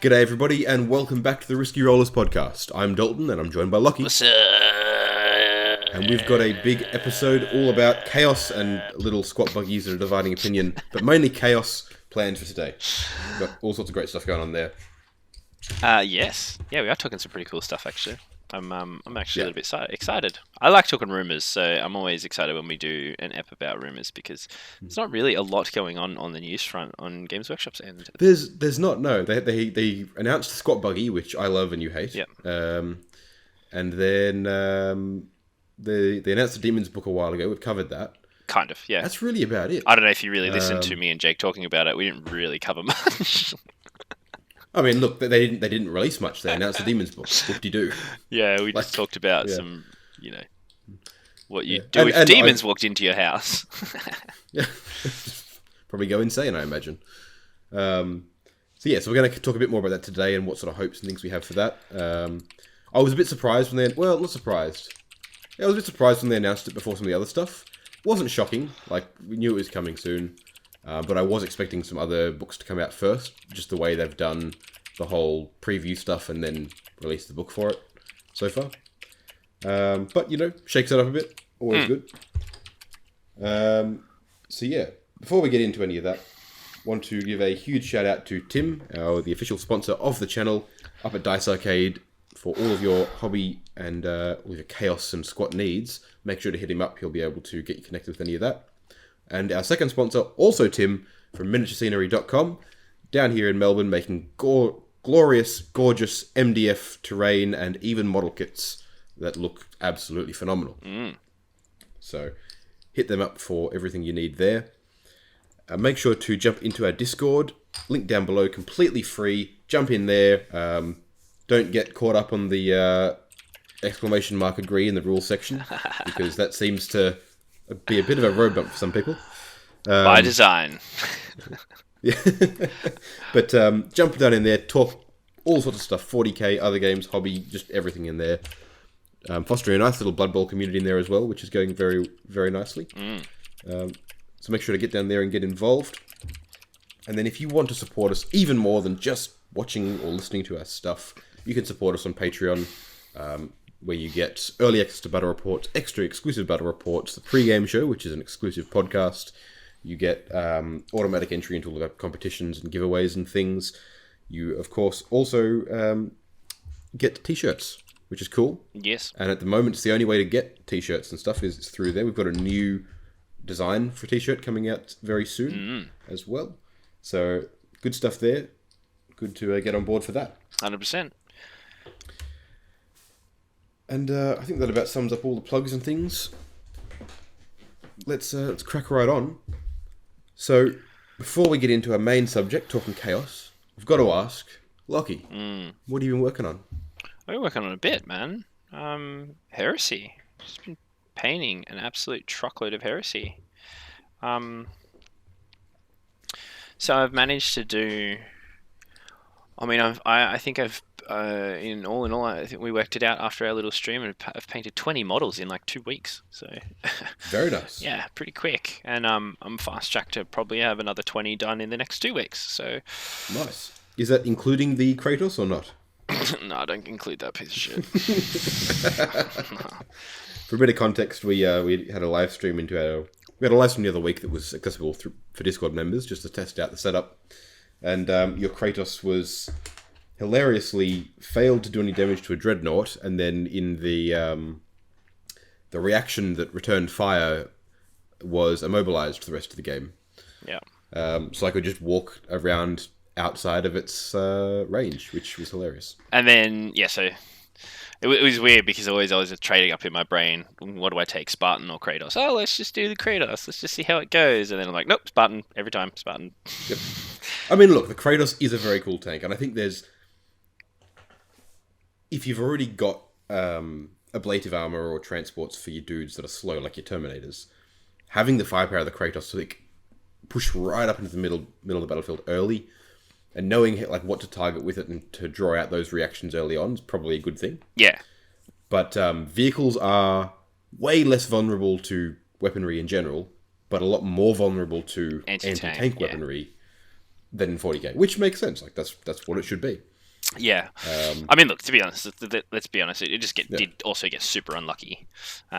G'day everybody, and welcome back to the Risky Rollers podcast. I'm Dalton, and I'm joined by Locky. What's up? And we've got a big episode all about chaos and little squat buggies that are dividing opinion, but mainly chaos planned for today. We've got all sorts of great stuff going on there. Yes. Yeah, we are talking some pretty cool stuff, actually. I'm actually a little bit excited. I like talking rumours, so I'm always excited when we do an ep about rumours, because there's not really a lot going on the news front on Games Workshop's end. There's not, no. They announced the squat buggy, which I love and you hate. Yep. And then they announced the Demon's book a while ago. We've covered that. Kind of, yeah. That's really about it. I don't know if you really listened to me and Jake talking about it. We didn't really cover much. I mean, look, they didn't release much. They announced the Demon's book. Whoop-de-doo. Yeah, we just talked about some, what you do if demons walked into your house. Yeah, probably go insane, I imagine. So we're going to talk a bit more about that today and what sort of hopes and things we have for that. I was a bit surprised when not surprised. Yeah, I was a bit surprised when they announced it before some of the other stuff. It wasn't shocking. Like, we knew it was coming soon. But I was expecting some other books to come out first, just the way they've done the whole preview stuff and then released the book for it so far. But, shakes it up a bit. Always good. Before we get into any of that, I want to give a huge shout out to Tim, the official sponsor of the channel, up at Dice Arcade, for all of your hobby and all of your chaos and squat needs. Make sure to hit him up. He'll be able to get you connected with any of that. And our second sponsor, also Tim, from miniaturescenery.com, down here in Melbourne, making glorious, gorgeous MDF terrain and even model kits that look absolutely phenomenal. So hit them up for everything you need there. Make sure to jump into our Discord, link down below, completely free. Jump in there. Don't get caught up on the exclamation mark agree in the rules section, because that seems to be a bit of a road bump for some people. By design. Yeah. But jump down in there, talk all sorts of stuff, 40k, other games, hobby, just everything in there. Fostering a nice little Blood Bowl community in there as well, which is going very, very nicely. So make sure to get down there and get involved. And then if you want to support us even more than just watching or listening to our stuff, you can support us on Patreon, where you get early access to battle reports, extra exclusive battle reports, the pre-game show, which is an exclusive podcast. You get automatic entry into all the competitions and giveaways and things. You, of course, also get t-shirts, which is cool. Yes. And at the moment, it's the only way to get t-shirts and stuff is through there. We've got a new design for t-shirt coming out very soon as well. So, good stuff there. Good to get on board for that. 100%. And I think that about sums up all the plugs and things. Let's crack right on. So, before we get into our main subject, talking chaos, I've got to ask, Locky, what have you been working on? I've been working on a bit, man. Heresy. Just been painting an absolute truckload of heresy. So I've managed to do... I think I've in all, I think we worked it out after our little stream, and I've painted 20 models in like 2 weeks. So very nice. Yeah, pretty quick. And I'm fast tracked to probably have another 20 done in the next 2 weeks. So nice. Is that including the Kratos or not? No, I don't include that piece of shit. For a bit of context, we had a live stream we had a live stream the other week that was accessible for Discord members just to test out the setup. And your Kratos was hilariously failed to do any damage to a dreadnought, and then in the reaction that returned fire was immobilized for the rest of the game. Yeah. So I could just walk around outside of its range, which was hilarious. And then, so it was weird because I was trading up in my brain, what do I take, Spartan or Kratos? Oh, let's just do the Kratos. Let's just see how it goes. And then I'm like, nope, Spartan, every time, Spartan. Yep. I mean, look, the Kratos is a very cool tank, and I think if you've already got ablative armor or transports for your dudes that are slow, like your Terminators, having the firepower of the Kratos so they push right up into the middle of the battlefield early, and knowing like what to target with it and to draw out those reactions early on is probably a good thing. Yeah. But vehicles are way less vulnerable to weaponry in general, but a lot more vulnerable to anti-tank weaponry than in 40k, which makes sense. Like that's what it should be. Yeah. I mean, look, to be honest, let's be honest, it just did also get super unlucky.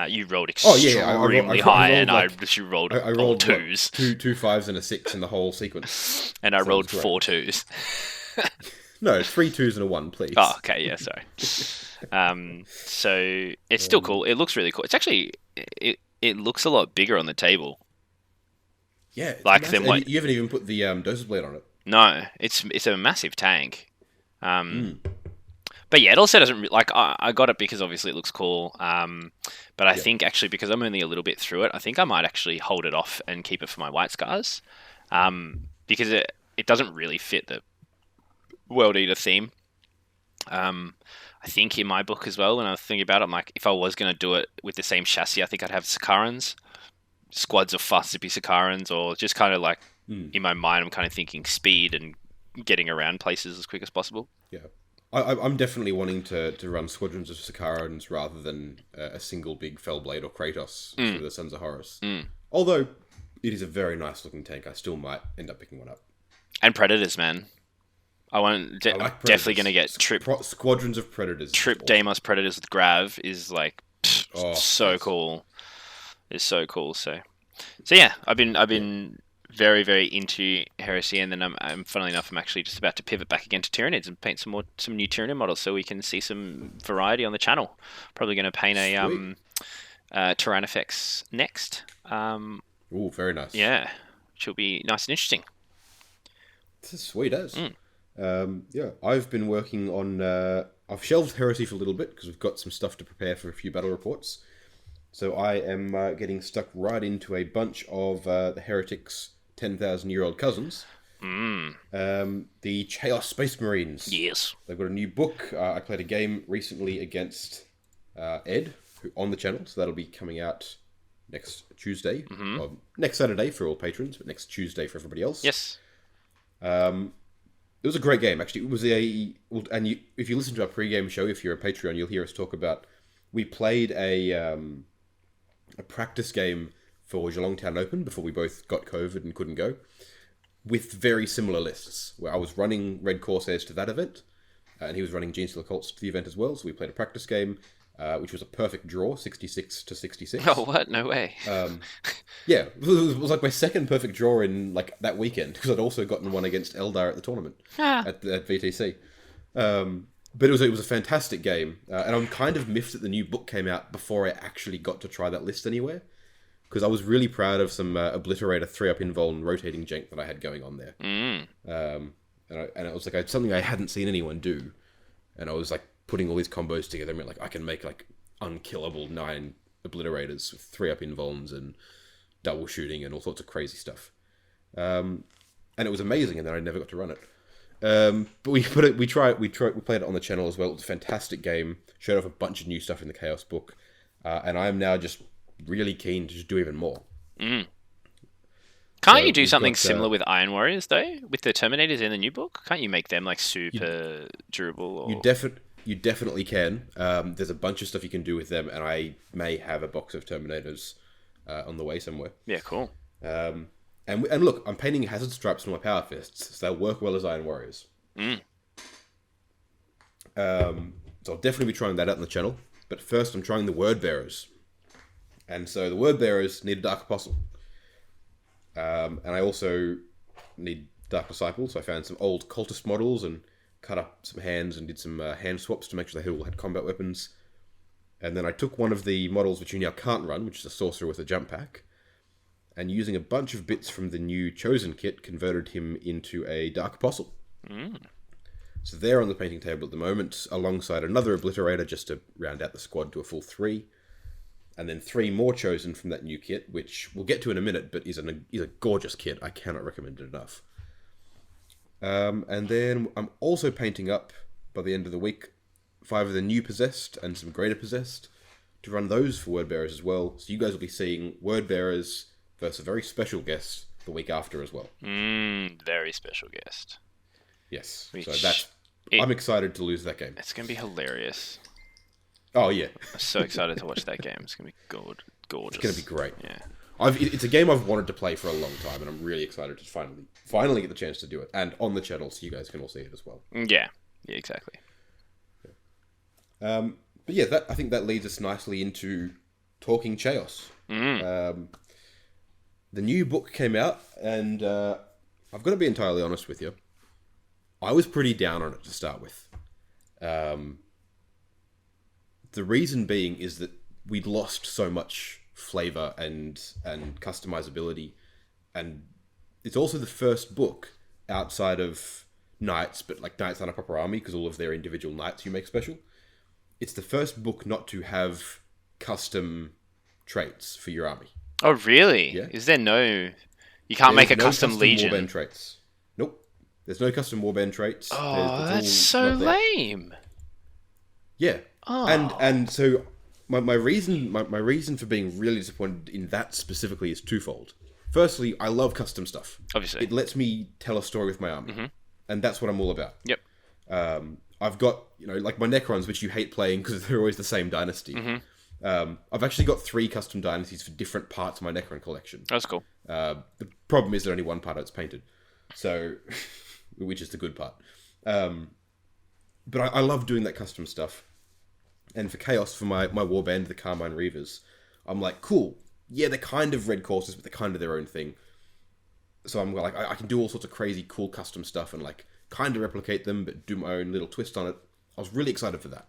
You rolled extremely high, and I literally rolled I all rolled twos. Two fives and a 6 in the whole sequence. And I rolled 4 twos. No, 3 2s and a 1, please. Oh, okay, yeah, sorry. So it's still cool. It looks really cool. It's actually it looks a lot bigger on the table. Yeah, like then what? You haven't even put the dosage blade on it. No, it's a massive tank. But yeah, it also doesn't like I got it because obviously it looks cool. But I think actually because I'm only a little bit through it, I think I might actually hold it off and keep it for my white scars. Because it doesn't really fit the World Eater theme. I think in my book as well, when I was thinking about it, I'm like, if I was going to do it with the same chassis, I think I'd have Sakarans, squads of fast zippy Sakarans, or just kind of like in my mind, I'm kind of thinking speed and getting around places as quick as possible. Yeah. I'm definitely wanting to run squadrons of Sakarans rather than a single big Fellblade or Kratos for the Sons of Horus. Although it is a very nice looking tank, I still might end up picking one up. And Predators, man. I want definitely going to get squadrons of Predators. Trip Deimos Predators with Grav is like so cool. It's so cool. So yeah, I've been very, very into Heresy, and then I'm funnily enough, I'm actually just about to pivot back again to Tyranids and paint some new Tyranid models, so we can see some variety on the channel. Probably going to paint a Tyrannifex next. Ooh, very nice. Yeah, which will be nice and interesting. This is sweet as. Yeah, I've been working on... I've shelved Heresy for a little bit because we've got some stuff to prepare for a few battle reports. So I am getting stuck right into a bunch of the Heretics' 10,000-year-old cousins. The Chaos Space Marines. Yes. They've got a new book. I played a game recently against Ed on the channel, so that'll be coming out next Tuesday. Well, next Saturday for all patrons, but next Tuesday for everybody else. Yes. It was a great game, actually. It was if you listen to our pre-game show, if you're a Patreon, you'll hear us talk about... We played a practice game for Geelong Town Open before we both got COVID and couldn't go, with very similar lists, where I was running Red Corsairs to that event, and he was running Genestealer Cults to the event as well, so we played a practice game, which was a perfect draw, 66-66. Oh, what? No way. Yeah, it was like my second perfect draw in like that weekend, because I'd also gotten one against Eldar at the tournament at VTC. But it was a fantastic game, and I'm kind of miffed that the new book came out before I actually got to try that list anywhere, because I was really proud of some Obliterator 3-up invuln rotating jank that I had going on there. And it was like something I hadn't seen anyone do, and I was like putting all these combos together, and like I can make like unkillable 9 Obliterators with 3-up invulns and double shooting and all sorts of crazy stuff. And it was amazing, and then I never got to run it. But we played it on the channel as well. It was a fantastic game. Showed off a bunch of new stuff in the Chaos book, and I am now just really keen to just do even more. Can't you do something similar with Iron Warriors though? With the Terminators in the new book, can't you make them like super durable? Or... You definitely can. There's a bunch of stuff you can do with them, and I may have a box of Terminators on the way somewhere. Yeah, cool. And look, I'm painting Hazard Stripes on my Power Fists, so they'll work well as Iron Warriors. So I'll definitely be trying that out on the channel. But first, I'm trying the Word Bearers. And so the Word Bearers need a Dark Apostle. And I also need Dark Disciple, so I found some old Cultist models and cut up some hands and did some hand swaps to make sure they all had combat weapons. And then I took one of the models which you now can't run, which is a Sorcerer with a jump pack, and using a bunch of bits from the new Chosen kit, converted him into a Dark Apostle. So they're on the painting table at the moment, alongside another Obliterator, just to round out the squad to a full 3. And then 3 more Chosen from that new kit, which we'll get to in a minute, but is a gorgeous kit. I cannot recommend it enough. And then I'm also painting up, by the end of the week, 5 of the new Possessed and some Greater Possessed, to run those for Word Bearers as well. So you guys will be seeing Word Bearers versus a very special guest the week after as well. Very special guest. Yes. I'm excited to lose that game. It's going to be hilarious. Oh, yeah. I'm so excited to watch that game. It's going to be gorgeous. It's going to be great. Yeah. It's a game I've wanted to play for a long time, and I'm really excited to finally get the chance to do it. And on the channel, so you guys can all see it as well. Yeah. Yeah, exactly. But yeah, I think that leads us nicely into talking chaos. The new book came out, and I've got to be entirely honest with you. I was pretty down on it to start with. The reason being is that we'd lost so much flavor and customizability, and it's also the first book outside of knights, but like knights aren't a proper army because all of their individual knights you make special. It's the first book not to have custom traits for your army. Oh, really? Yeah. Is there no... You can't make a custom legion? Warband traits. Nope. There's no custom warband traits. Oh, that's so lame. Yeah. Oh. And so my reason for being really disappointed in that specifically is twofold. Firstly, I love custom stuff. Obviously. It lets me tell a story with my army. And that's what I'm all about. Yep. I've got, like my Necrons, which you hate playing because they're always the same dynasty. I've actually got 3 custom dynasties for different parts of my Necron collection. That's cool. The problem is that only one part of it's painted. So, which is the good part. But I love doing that custom stuff. And for Chaos, for my warband, the Carmine Reavers, I'm like, cool. Yeah, they're kind of red courses, but they're kind of their own thing. So I'm like, I can do all sorts of crazy, cool custom stuff and like kind of replicate them, but do my own little twist on it. I was really excited for that.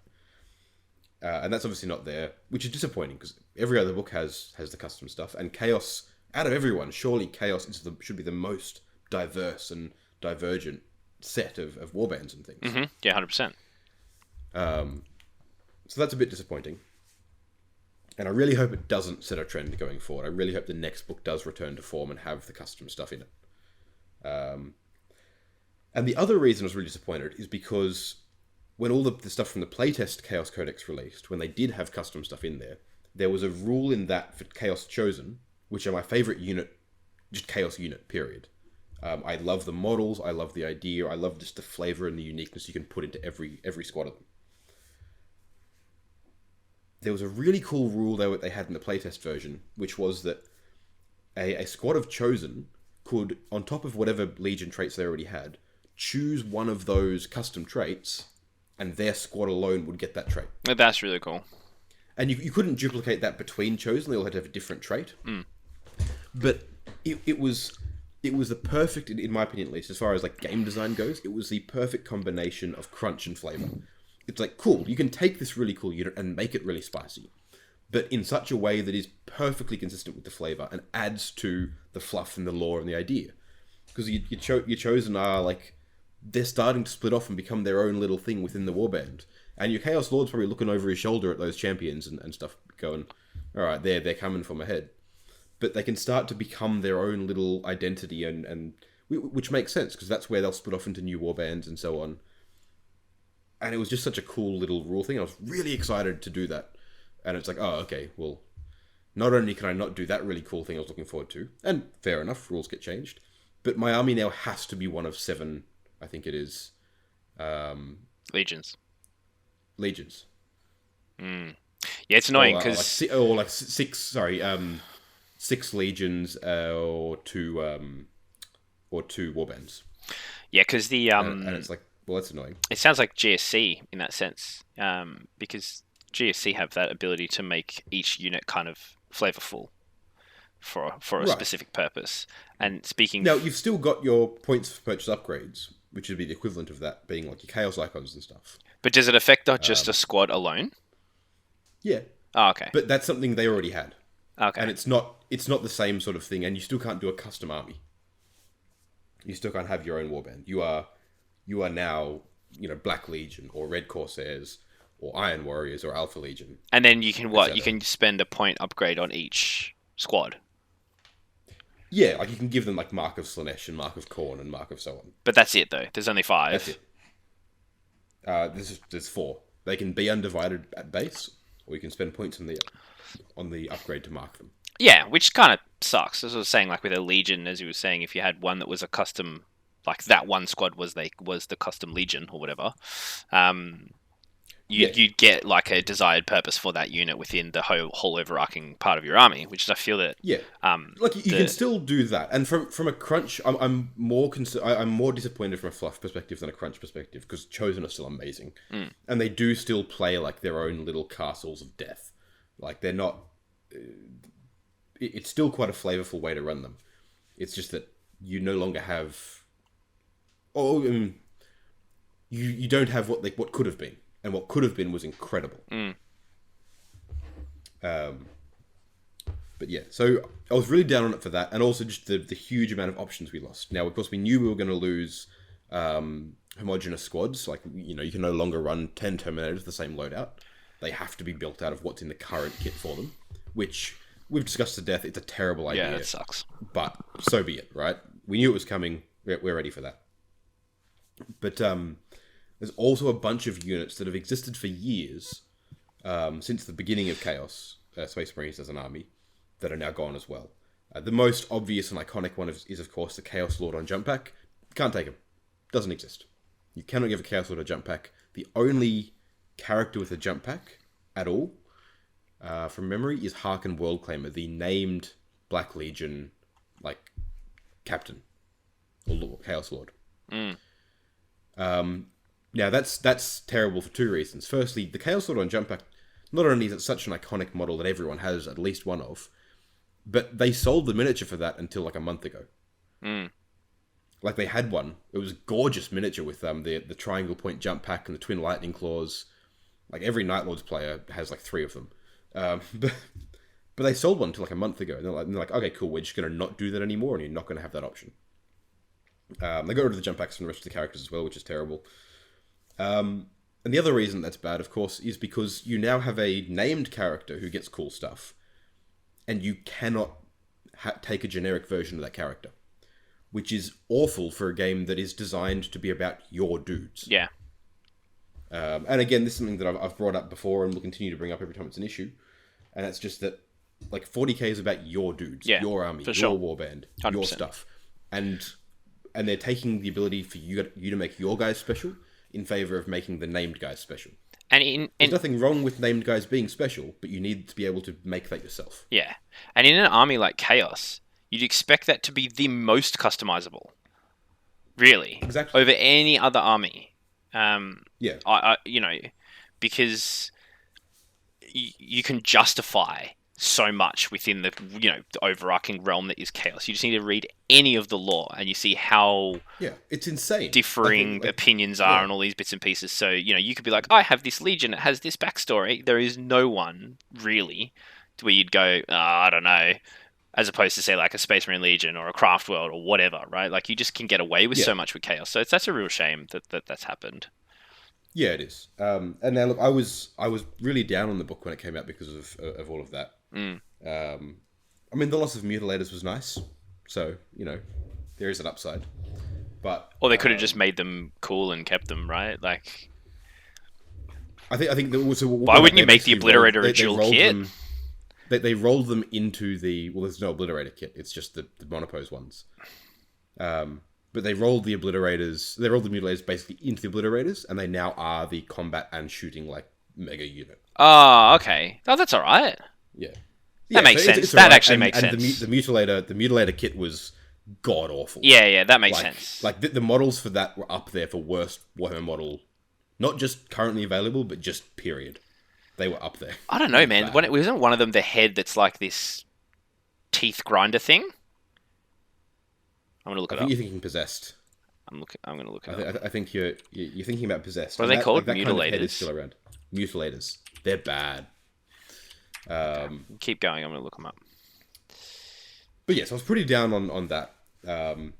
And that's obviously not there, which is disappointing because every other book has the custom stuff. And Chaos, out of everyone, surely Chaos should be the most diverse and divergent set of warbands and things. Yeah, 100%. So that's a bit disappointing. And I really hope it doesn't set a trend going forward. I really hope the next book does return to form and have the custom stuff in it. And the other reason I was really disappointed is because when all the stuff from the playtest Chaos Codex released, when they did have custom stuff in there, there was a rule in that for Chaos Chosen, which are my favourite unit, just Chaos unit, period. I love the models, I love the idea, I love just the flavour and the uniqueness you can put into every squad of them. There was a really cool rule though that they had in the playtest version, which was that a squad of Chosen could, on top of whatever Legion traits they already had, choose one of those custom traits, and their squad alone would get that trait. That's really cool. And you couldn't duplicate that between Chosen, they all had to have a different trait. But it was the perfect, in my opinion at least, as far as like game design goes, it was the perfect combination of crunch and flavour. It's like, cool, you can take this really cool unit and make it really spicy, but in such a way that is perfectly consistent with the flavour and adds to the fluff and the lore and the idea. Because your Chosen are like, they're starting to split off and become their own little thing within the warband. And your Chaos Lord's probably looking over his shoulder at those champions and stuff, going, alright, they're coming for my head. But they can start to become their own little identity, and which makes sense, because that's where they'll split off into new warbands and so on. And it was just such a cool little rule thing. I was really excited to do that. And it's like, oh, okay, well, not only can I not do that really cool thing I was looking forward to, and fair enough, rules get changed, but my army now has to be one of 7, I think it is. Legions. Yeah, it's annoying because... 6 legions or 2 warbands. Yeah, because the... and it's like, well, that's annoying. It sounds like GSC in that sense, because GSC have that ability to make each unit kind of flavorful for a specific purpose. And speaking... Now, you've still got your points for purchase upgrades, which would be the equivalent of that being like your Chaos Icons and stuff. But does it affect just a squad alone? Yeah. Oh, okay. But that's something they already had. Okay. And it's not the same sort of thing, and you still can't do a custom army. You still can't have your own warband. You are now, Black Legion or Red Corsairs or Iron Warriors or Alpha Legion. And then you can You can spend a point upgrade on each squad. Yeah, like you can give them like Mark of Slaanesh and Mark of Khorne and Mark of so on. But that's it though. There's only 5. That's it. There's 4. They can be undivided at base, or you can spend points on the upgrade to mark them. Yeah, which kind of sucks. As I was saying, like with a Legion, as you were saying, if you had one that was a custom, like that one squad was the custom Legion or whatever. you'd get like a desired purpose for that unit within the whole overarching part of your army, which is I feel that you can still do that. And from a crunch, I'm more disappointed from a fluff perspective than a crunch perspective, because Chosen are still amazing, and they do still play like their own little castles of death. Like they're not. It's still quite a flavorful way to run them. It's just that you no longer have. You don't have what could have been, and what could have been was incredible. But yeah, so I was really down on it for that, and also just the huge amount of options we lost. Now, of course, we knew we were going to lose homogenous squads. Like, you can no longer run 10 Terminators the same loadout. They have to be built out of what's in the current kit for them, which we've discussed to death. It's a terrible idea. Yeah, it sucks. But so be it, right? We knew it was coming. We're ready for that. But there's also a bunch of units that have existed for years, since the beginning of Chaos, Space Marines as an army, that are now gone as well. The most obvious and iconic one is of course, the Chaos Lord on Jump Pack. Can't take him. Doesn't exist. You cannot give a Chaos Lord a Jump Pack. The only character with a Jump Pack at all, from memory, is Harken Worldclaimer, the named Black Legion, captain, or Chaos Lord. Now, that's terrible for two reasons. Firstly, the Chaos Lord on Jump Pack, not only is it such an iconic model that everyone has at least one of, but they sold the miniature for that until a month ago. Like, they had one. It was a gorgeous miniature with the triangle point jump pack and the twin lightning claws. Like, every Night Lords player has 3 of them. But they sold one until a month ago. And they're like, okay, cool, we're just going to not do that anymore, and you're not going to have that option. They got rid of the jump packs from the rest of the characters as well, which is terrible. And the other reason that's bad, of course, is because you now have a named character who gets cool stuff, and you cannot take a generic version of that character, which is awful for a game that is designed to be about your dudes. Yeah. And again, this is something that I've brought up before and will continue to bring up every time it's an issue, and it's just that 40k is about your dudes, your army, your warband, 100%. Your stuff, and they're taking the ability for you to make your guys special in favor of making the named guys special. And there's nothing wrong with named guys being special, but you need to be able to make that yourself. Yeah. And in an army like Chaos, you'd expect that to be the most customizable. Really. Exactly. Over any other army. Yeah. Because you can justify so much within the the overarching realm that is Chaos. You just need to read any of the lore and you see how it's insane differing opinions are on all these bits and pieces. So you could be like, I have this legion, it has this backstory. There is no one really where you'd go, I don't know, as opposed to say a Space Marine Legion or a Craft World or whatever, right? Like you just can get away with so much with Chaos. So that's a real shame that's happened. Yeah, it is. And now look, I was really down on the book when it came out because of all of that. I mean, the loss of Mutilators was nice, so there is an upside. But or they could have just made them cool and kept them, right? Like, I think there was. Why wouldn't you make the Obliterator a dual kit? They rolled them into the there's no Obliterator kit. It's just the monopose ones. But they rolled the Obliterators. They rolled the Mutilators basically into the Obliterators, and they now are the combat and shooting mega unit. Oh, okay. Oh, that's all right. Yeah. That makes sense. That actually makes sense. And the Mutilator kit was god awful. Yeah, that makes sense. The models for that were up there for worst Warhammer model, not just currently available, but just period. They were up there. I don't know, man. Wasn't one of them the head that's like this teeth grinder thing? I'm gonna look it up. I think you're thinking Possessed. I'm gonna look it up. I think you're thinking about Possessed. What are they called? That Mutilators. Kind of head is still around. Mutilators. They're bad. Keep going. I'm gonna look them up. But yes, I was pretty down on that. And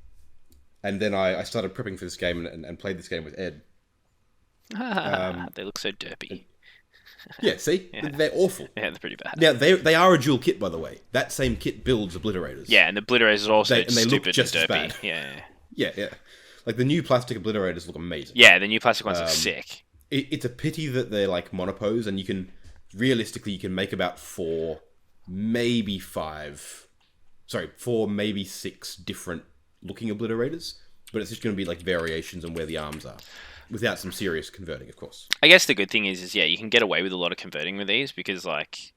then I started prepping for this game and played this game with Ed. They look so derpy. Yeah, see? Yeah. They're awful. Yeah, they're pretty bad. Now, they are a dual kit, by the way. That same kit builds Obliterators. Yeah, and the Obliterators are also they stupid look just and derpy. as bad. Yeah. Yeah. Like, the new plastic Obliterators look amazing. Yeah, the new plastic ones look sick. It's a pity that they're, monopose, and you can make about 4, maybe 6 different looking Obliterators, but it's just going to be, variations on where the arms are. without some serious converting, of course. I guess the good thing is yeah, you can get away with a lot of converting with these because like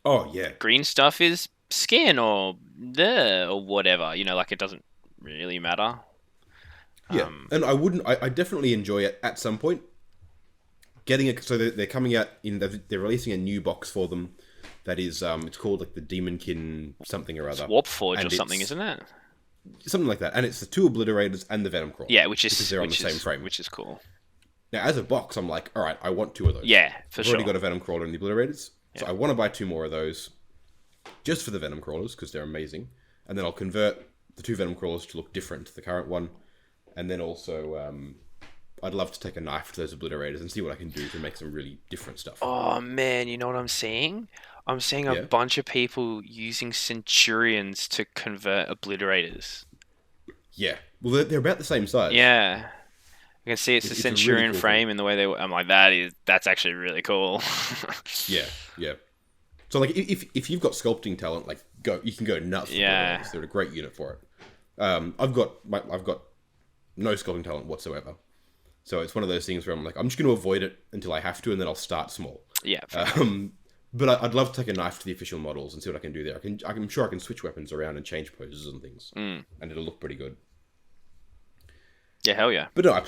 Oh yeah, green stuff is skin or the or whatever. You know, like it doesn't really matter. yeah. And I definitely enjoy it at some point. Getting it, so they're coming out they're releasing a new box for them. That is, it's called like the Demonkin something or other. It's Warpforge or something, isn't it? Something like that, and it's the 2 Obliterators and the Venom Crawler. Yeah, because they're on the same frame, which is cool. Now, as a box, I'm like, all right, I want 2 of those. Yeah, for I've sure. already got a Venom Crawler and the Obliterators, so Yeah. I want to buy 2 more of those, just for the Venom Crawlers because they're amazing, and then I'll convert the 2 Venom Crawlers to look different to the current one, and then also, I'd love to take a knife to those Obliterators and see what I can do to make some really different stuff. Oh man, you know what I'm seeing? I'm seeing a bunch of people using Centurions to convert Obliterators. Yeah, well, they're about the same size. Yeah, I can see it's the Centurion really cool frame and the way they. I'm like, that's actually really cool. Yeah. So like, if you've got sculpting talent, like you can go nuts. For Obliterators. They're a great unit for it. I've got no sculpting talent whatsoever. So it's one of those things where I'm like, I'm just going to avoid it until I have to, and then I'll start small. Yeah. But I'd love to take a knife to the official models and see what I can do there. I'm sure I can switch weapons around and change poses and things, and it'll look pretty good. Yeah, hell yeah. But no, I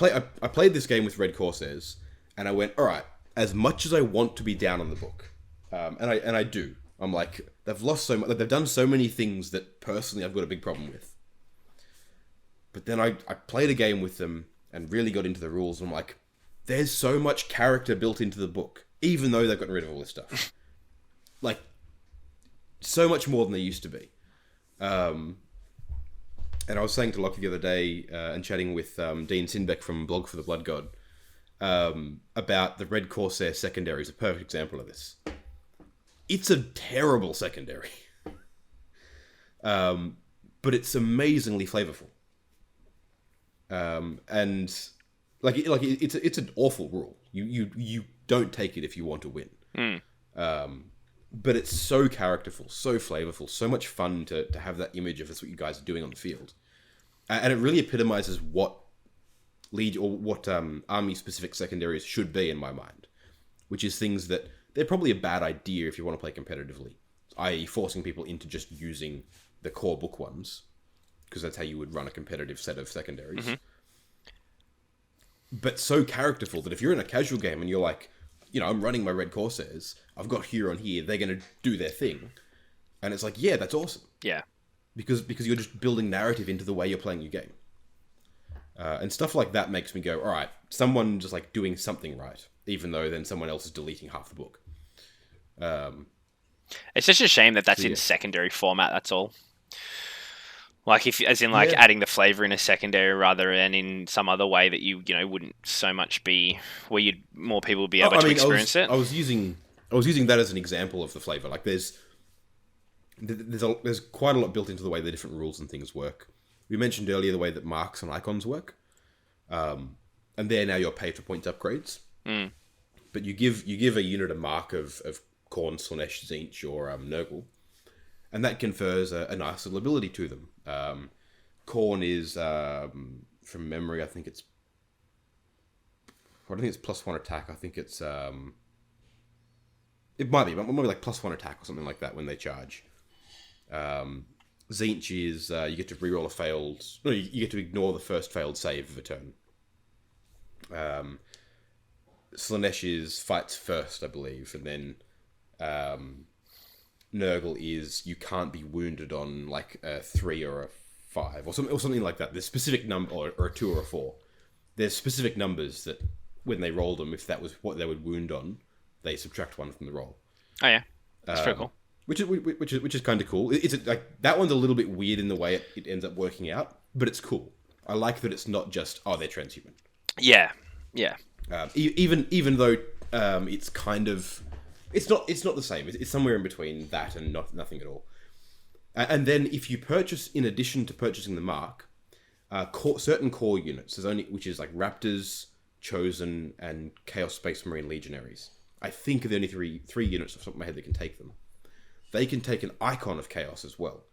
played this game with Red Corsairs, and I went, all right, as much as I want to be down on the book, and I do. I'm like, they've lost so much, they've done so many things that personally I've got a big problem with. But then I played a game with them and really got into the rules, and I'm like, there's so much character built into the book, even though they've gotten rid of all this stuff. Like, so much more than they used to be. And I was saying to Locky the other day, and chatting with Dean Sinbeck from Blog for the Blood God, about the Red Corsair secondary is a perfect example of this. It's a terrible secondary. But it's amazingly flavorful. And it's an awful rule. You don't take it if you want to win. But it's so characterful, so flavorful, so much fun to have that image of that's what you guys are doing on the field. And it really epitomizes what army-specific secondaries should be in my mind, which is things that they're probably a bad idea if you want to play competitively, i.e. forcing people into just using the core book ones, because that's how you would run a competitive set of secondaries. Mm-hmm. But so characterful that if you're in a casual game and you're like, I'm running my Red Corsairs, I've got Huron here, they're going to do their thing. And it's like, yeah, that's awesome. Yeah. Because you're just building narrative into the way you're playing your game. And stuff like that makes me go, all right, someone just like doing something right, even though then someone else is deleting half the book. It's such a shame that's in secondary format, that's all. Like, adding the flavor in a secondary rather than in some other way that you wouldn't so much be, where more people would be able to experience it. I was using that as an example of the flavor. Like, there's quite a lot built into the way the different rules and things work. We mentioned earlier the way that marks and icons work, and there now you're paid for points upgrades. But you give a unit a mark of Khorne, Slaanesh, Tzeentch, or Nurgle. And that confers a nice little ability to them. Khorne is, from memory, I think it's +1 attack. I think it's, it might be like +1 attack or something like that when they charge. Tzeentch is, you get to reroll you get to ignore the first failed save of a turn. Slaanesh is fights first, I believe, and then, Nurgle is you can't be wounded on like a 3 or a 5 or something like that. There's specific number or a 2 or a 4. There's specific numbers that when they roll them, if that was what they would wound on, they subtract 1 from the roll. Oh yeah, that's pretty cool. Which is kind of cool. It's like that one's a little bit weird in the way it ends up working out, but it's cool. I like that it's not just they're transhuman. Yeah. Even though it's kind of. It's not the same. It's somewhere in between that and nothing at all. And then if you purchase, in addition to purchasing the mark, certain core units, which is like Raptors, Chosen, and Chaos Space Marine Legionaries. I think the only three units off the top of my head that can take them. They can take an Icon of Chaos as well,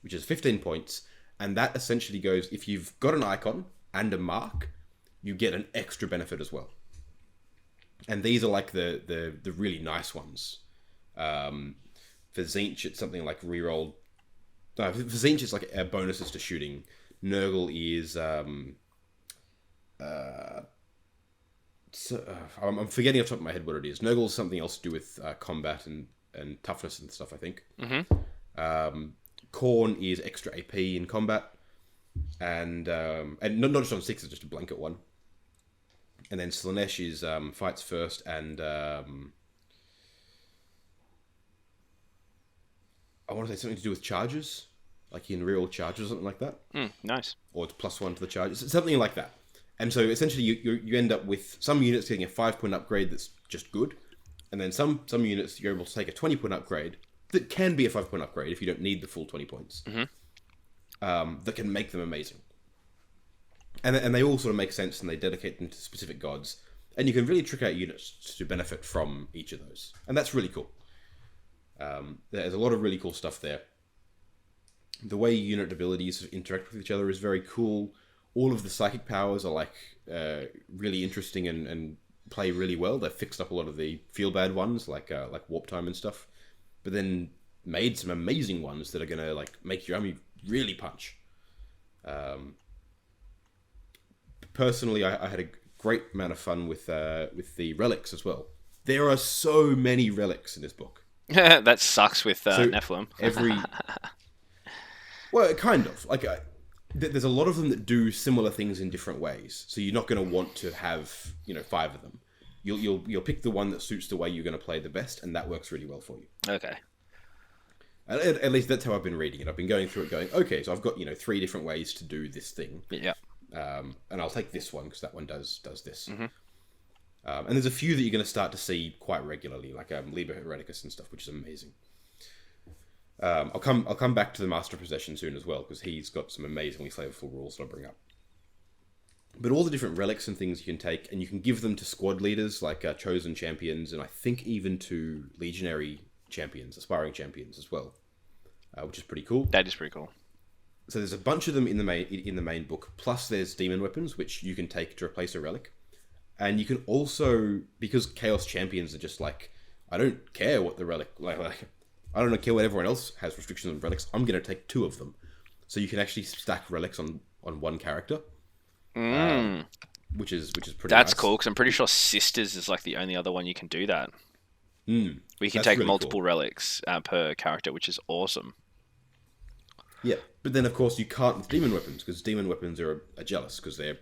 which is 15 points, and that essentially goes, if you've got an Icon and a mark, you get an extra benefit as well. And these are like the really nice ones. For Tzeentch, it's something like reroll. No, for Tzeentch, it's like bonuses to shooting. Nurgle is I'm forgetting off the top of my head what it is. Nurgle is something else to do with combat and toughness and stuff, I think. Khorne is extra AP in combat, and not just on 6, it's just a blanket one. And then Slaanesh is fights first, and I want to say something to do with charges, like in real charges or something like that. Nice. Or it's +1 to the charges, something like that. And so essentially you end up with some units getting a 5-point upgrade that's just good, and then some units you're able to take a 20-point upgrade that can be a 5-point upgrade if you don't need the full 20 points. That can make them amazing. And they all sort of make sense, and they dedicate them to specific gods, and you can really trick out units to benefit from each of those, and that's really cool. There's a lot of really cool stuff there. The way unit abilities interact with each other is very cool. All of the psychic powers are like really interesting and play really well. They've fixed up a lot of the feel bad ones, like warp time and stuff, but then made some amazing ones that are gonna like make your army really punch. Personally, I had a great amount of fun with the relics as well. There are so many relics in this book. That sucks with Nephilim. Well, kind of. Like, there's a lot of them that do similar things in different ways. So you're not going to want to have 5 of them. You'll pick the one that suits the way you're going to play the best, and that works really well for you. Okay. At least that's how I've been reading it. I've been going through it, going, okay, so I've got 3 different ways to do this thing. Yeah. And I'll take this one because that one does this. And there's a few that you're going to start to see quite regularly, like Liber Hereticus and stuff, which is amazing. I'll come back to the Master of Possession soon as well, because he's got some amazingly flavorful rules that I'll bring up. But all the different relics and things you can take, and you can give them to squad leaders, like chosen champions, and I think even to legionary champions, aspiring champions as well, which is pretty cool. That is pretty cool. So there's a bunch of them in the main book, plus there's demon weapons, which you can take to replace a relic. And you can also, because Chaos Champions are just like, I don't care what the relic, like I don't care what everyone else has restrictions on relics, I'm going to take 2 of them. So you can actually stack relics on one character. Which is pretty That's nice. cool, because I'm pretty sure Sisters is like the only other one you can do that. We can That's take really multiple cool. relics per character, which is awesome. Yeah, but then of course you can't with demon weapons, because demon weapons are jealous, because they're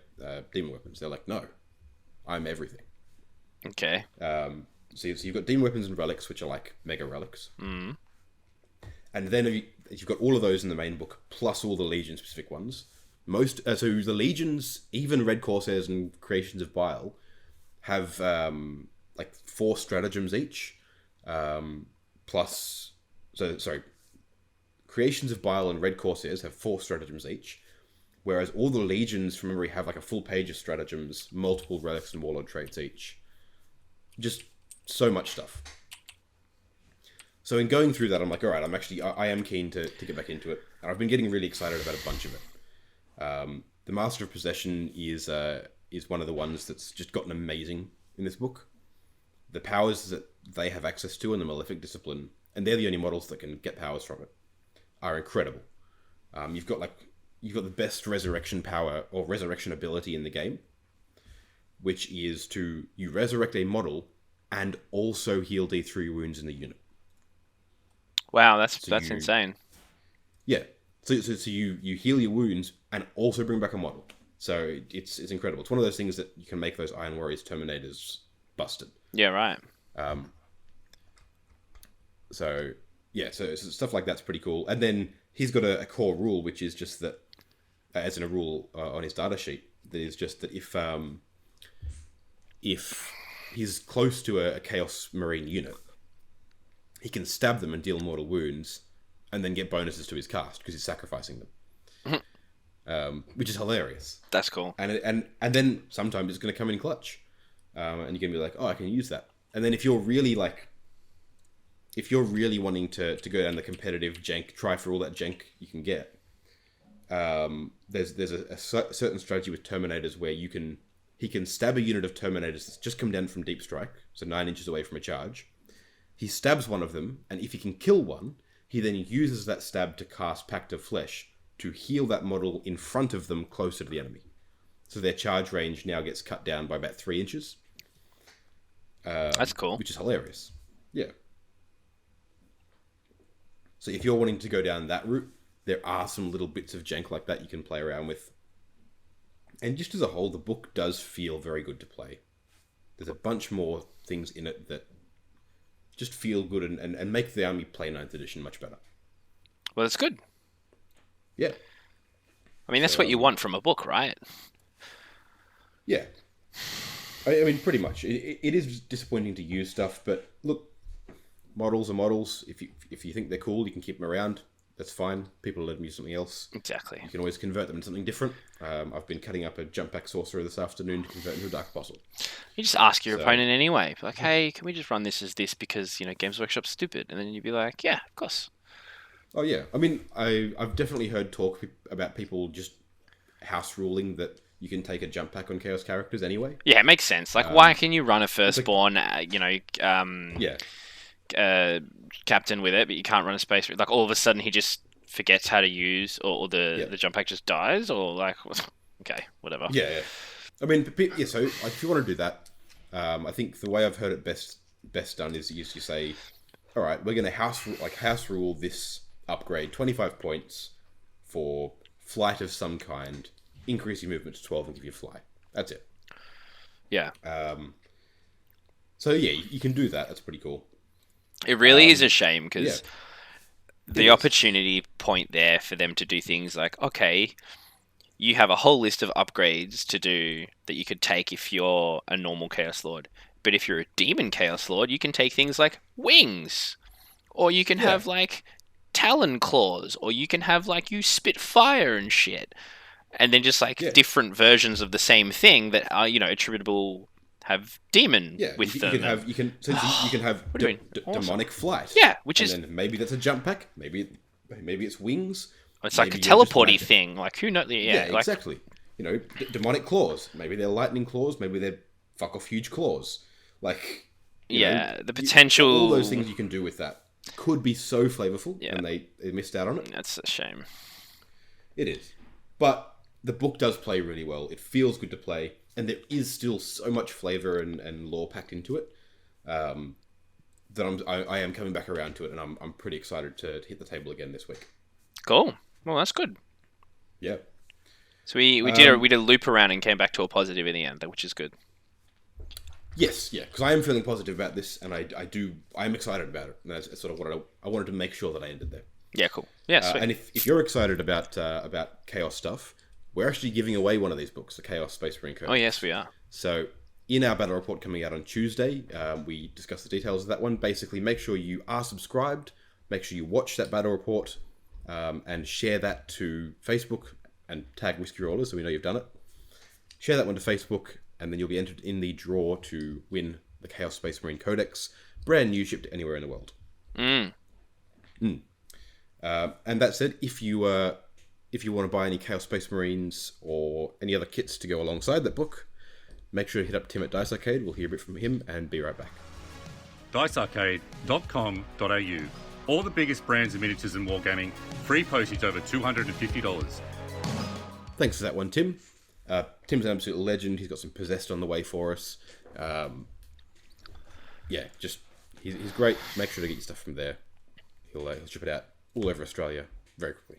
demon weapons. They're like, no, I'm everything. Okay. So you've got demon weapons and relics, which are like mega relics. And then you've got all of those in the main book, plus all the Legion specific ones. So the Legions, even Red Corsairs and Creations of Bile, have like 4 stratagems each. Creations of Bile and Red Corsairs have 4 stratagems each, whereas all the Legions from memory have like a full page of stratagems, multiple relics and warlord traits each. Just so much stuff. So in going through that, I'm like, all right, I am keen to get back into it, and I've been getting really excited about a bunch of it. The Master of Possession is one of the ones that's just gotten amazing in this book. The powers that they have access to in the Malefic Discipline, and they're the only models that can get powers from it, are incredible. You've got the best resurrection power or resurrection ability in the game, which is you resurrect a model and also heal D3 wounds in the unit. Wow, that's insane. Yeah. So you heal your wounds and also bring back a model. So it's incredible. It's one of those things that you can make those Iron Warriors Terminators busted. Yeah, right. So stuff like that's pretty cool. And then he's got a core rule, which is just that, as in a rule on his data sheet, that is just that if he's close to a Chaos Marine unit, he can stab them and deal mortal wounds, and then get bonuses to his cast because he's sacrificing them, which is hilarious. That's cool. And then sometimes it's going to come in clutch, and you're going to be like, oh, I can use that. And then if you're really wanting to go down the competitive jank, try for all that jank you can get, there's a certain strategy with Terminators where he he can stab a unit of Terminators that's just come down from Deep Strike, so 9 inches away from a charge. He stabs one of them, and if he can kill one, he then uses that stab to cast Pact of Flesh to heal that model in front of them closer to the enemy. So their charge range now gets cut down by about 3 inches. That's cool. Which is hilarious. Yeah. So if you're wanting to go down that route, there are some little bits of jank like that you can play around with. And just as a whole, the book does feel very good to play. There's a bunch more things in it that just feel good and make the army play 9th edition much better. Well, that's good. Yeah. I mean, that's what you want from a book, right? Yeah. I mean, pretty much. It is disappointing to use stuff, but look, models are models. If you think they're cool, you can keep them around. That's fine. People let them use something else. Exactly. You can always convert them into something different. I've been cutting up a jump pack sorcerer this afternoon to convert into a dark apostle. You just ask your opponent anyway. Like, hey, can we just run this as this because, Games Workshop's stupid? And then you'd be like, yeah, of course. Oh, yeah. I mean, I've definitely heard talk about people just house ruling that you can take a jump pack on Chaos characters anyway. Yeah, it makes sense. Like, why can you run a Firstborn, captain with it, but you can't run a space? Like, all of a sudden he just forgets how to use, or the jump pack just dies, or like, okay, whatever. Yeah. I mean, so if you want to do that, I think the way I've heard it best done is you say, all right, we're going to house rule this upgrade 25 points for flight of some kind, increase your movement to 12 and give you fly. That's it. Yeah. So yeah, you can do that. That's pretty cool. It really is a shame because the opportunity point there for them to do things like, okay, you have a whole list of upgrades to do that you could take if you're a normal Chaos Lord. But if you're a Demon Chaos Lord, you can take things like wings, or you can have like talon claws, or you can have like you spit fire and shit. And then just like different versions of the same thing that are, attributable, have demon with them. You can have demonic flight. Yeah, then maybe that's a jump pack. Maybe it's wings. It's like a teleporty thing. Like who knows? Yeah, exactly. Demonic claws. Maybe they're lightning claws. Maybe they're fuck off huge claws. Like the potential. All those things you can do with that could be so flavorful, and they missed out on it. That's a shame. It is, but the book does play really well. It feels good to play, and there is still so much flavor and lore packed into it that I am coming back around to it, and I'm pretty excited to hit the table again this week. Cool. Well, that's good. Yeah. So we did a loop around and came back to a positive in the end, which is good. Yes, because I am feeling positive about this, and I'm excited about it. And that's sort of what I wanted to make sure that I ended there. Yeah, cool. Yeah, sweet. And if you're excited about Chaos stuff, we're actually giving away one of these books, the Chaos Space Marine Codex. Oh, yes, we are. So, in our battle report coming out on Tuesday, we discuss the details of that one. Basically, make sure you are subscribed, make sure you watch that battle report, and share that to Facebook, and tag Whiskey Roller so we know you've done it. Share that one to Facebook, and then you'll be entered in the draw to win the Chaos Space Marine Codex, brand new, shipped anywhere in the world. And that said, if you want to buy any Chaos Space Marines or any other kits to go alongside that book, make sure to hit up Tim at Dice Arcade. We'll hear a bit from him and be right back. dicearcade.com.au. All the biggest brands of miniatures and wargaming. Free postage over $250. Thanks for that one, Tim. Tim's an absolute legend. He's got some Possessed on the way for us. He's great. Make sure to get your stuff from there. He'll ship it out all over Australia very quickly.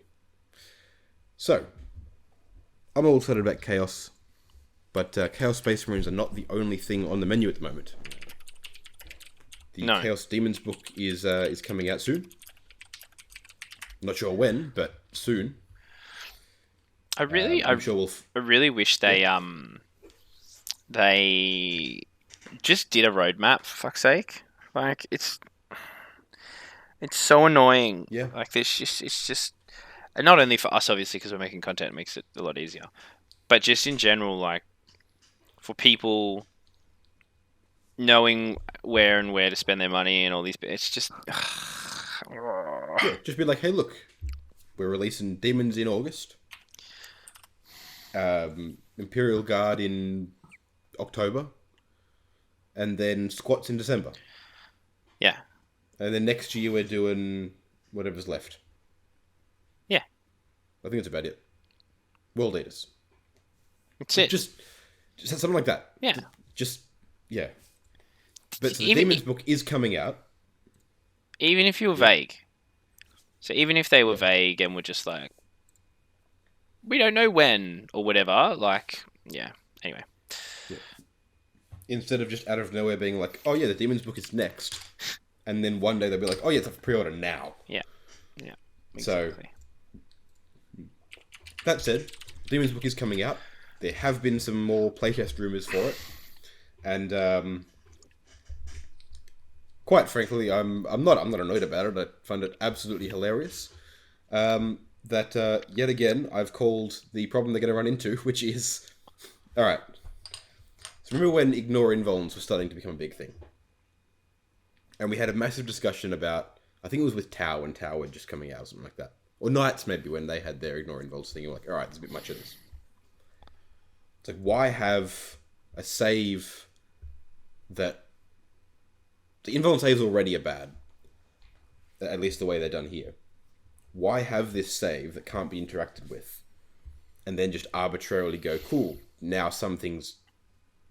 So, I'm all excited about Chaos, but Chaos Space Marines are not the only thing on the menu at the moment. The Chaos Demons book is coming out soon. I'm not sure when, but soon. I really wish they just did a roadmap, for fuck's sake. Like it's so annoying. Yeah. Like it's just and not only for us obviously because we're making content, it makes it a lot easier, but just in general, like for people knowing where to spend their money and all these, it's just just be like, hey, look, we're releasing Demons in August. Imperial Guard in October, and then squats in December. Yeah. And then next year we're doing whatever's left. Yeah. I think that's about it. World Eaters. That's it. Just something like that. Yeah. Yeah. But so the Even- Demon's book is coming out. Even if you were vague. So even if they were vague and were just like, we don't know when or whatever, like, yeah. Anyway. Instead of just out of nowhere being like, oh yeah, the Demon's book is next. And then one day they'll be like, oh yeah, it's up for pre-order now. Yeah. Yeah. So- Exactly. That said, Demon's book is coming out. There have been some more playtest rumors for it. And quite frankly, I'm not annoyed about it. I find it absolutely hilarious. That yet again I've called the problem they're going to run into, which is, all right. So remember when ignore invulns was starting to become a big thing, and we had a massive discussion about, I think it was with Tau when Tau were just coming out or something like that, or Knights maybe when they had their ignore invulns thing. You're like, all right, there's a bit much of this. It's like, why have a save that the invuln saves already are bad, at least the way they're done here. Why have this save that can't be interacted with, and then just arbitrarily go, cool, now some things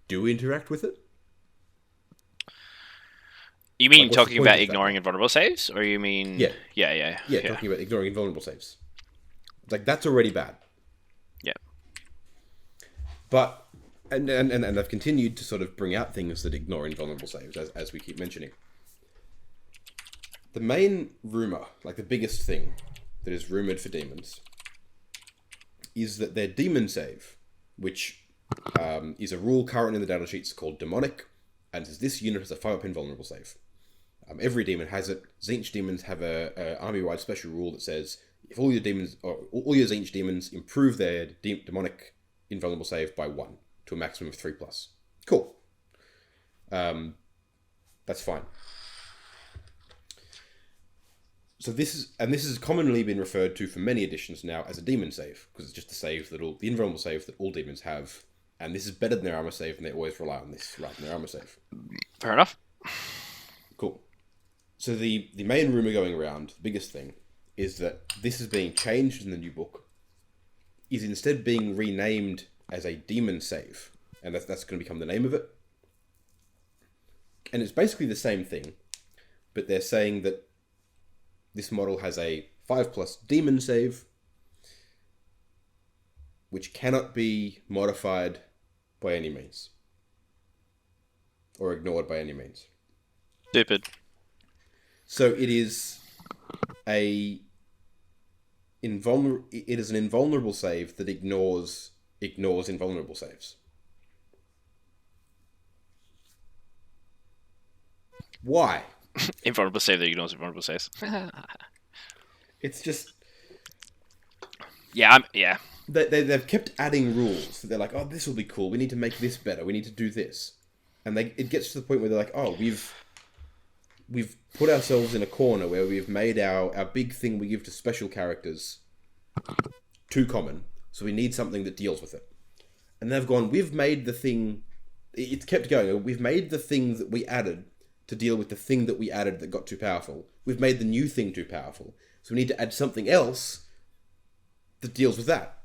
do interact with it? You mean Like, what's the talking point about of that? ignoring invulnerable saves, or you mean? Yeah. Yeah. Talking about ignoring invulnerable saves. It's like, that's already bad. Yeah. But, and they've continued to sort of bring out things that ignore invulnerable saves, as we keep mentioning. The main rumour, like the biggest thing that is rumoured for demons, is that their demon save, which is a rule current in the data sheets called demonic, and says this unit has a 5-up invulnerable save. Every demon has it. Tzeentch demons have a army-wide special rule that says if all your demons, or all your Tzeentch demons, improve their demonic invulnerable save by 1 to a maximum of 3+. Cool. That's fine. So this has commonly been referred to for many editions now as a demon save, because it's just the save that the invulnerable save that all demons have, and this is better than their armor save, and they always rely on this rather than their armor save. Fair enough. Cool. So the main rumor going around, the biggest thing, is that this is being changed in the new book, is instead being renamed as a demon save, and that's going to become the name of it. And it's basically the same thing, but they're saying that this model has a 5+ demon save, which cannot be modified by any means, or ignored by any means. Stupid. So it is an invulnerable save that ignores invulnerable saves. Why? Invulnerable save that ignores invulnerable saves. It's just Yeah. they've kept adding rules. They're like, oh, this will be cool. We need to make this better. We need to do this, and it gets to the point where they're like, oh, we've put ourselves in a corner where we've made our big thing we give to special characters too common, so we need something that deals with it. And they've gone, we've made the thing, it's kept going, we've made the thing that we added to deal with the thing that we added that got too powerful. We've made the new thing too powerful, so we need to add something else that deals with that.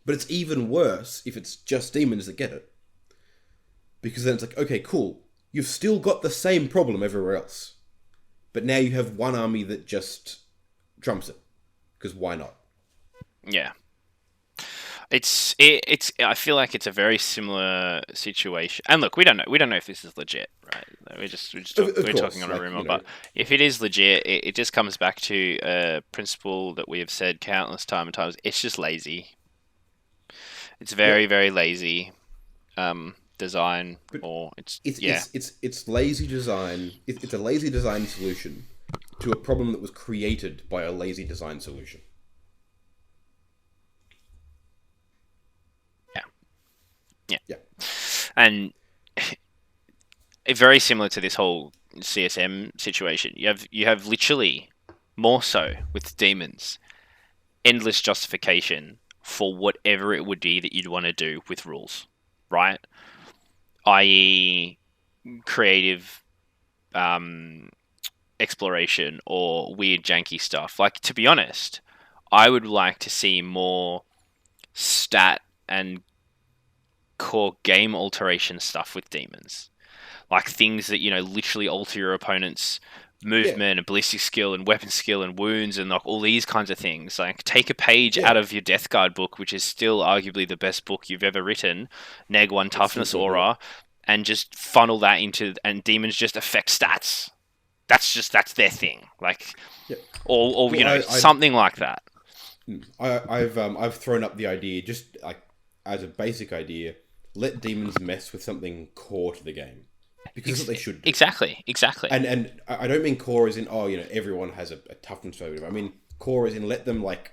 But it's even worse if it's just demons that get it. Because then it's like, okay, cool, you've still got the same problem everywhere else. But now you have one army that just trumps it. Because why not? Yeah. It's. I feel like it's a very similar situation. And look, we don't know if this is legit, right? We're course, talking on a like, rumor. you know. But if it is legit, it just comes back to a principle that we have said countless times. It's just lazy. It's very, very lazy design, But or it's lazy design. It's a lazy design solution to a problem that was created by a lazy design solution. Yeah. And very similar to this whole CSM situation. You have literally, more so with demons, endless justification for whatever it would be that you'd want to do with rules, right? i.e., creative exploration or weird janky stuff. Like, to be honest, I would like to see more stat and core game alteration stuff with demons. Like things that, literally alter your opponent's movement and ballistic skill and weapon skill and wounds and like all these kinds of things. Like take a page out of your Death Guard book, which is still arguably the best book you've ever written, Neg 1 toughness aura, and just funnel that into, and demons just affect stats. That's their thing. Like, or something like that. I've thrown up the idea, just like as a basic idea, let demons mess with something core to the game. Because that's what they should do. Exactly. And I don't mean core as in, everyone has a toughness or whatever. I mean core as in let them, like,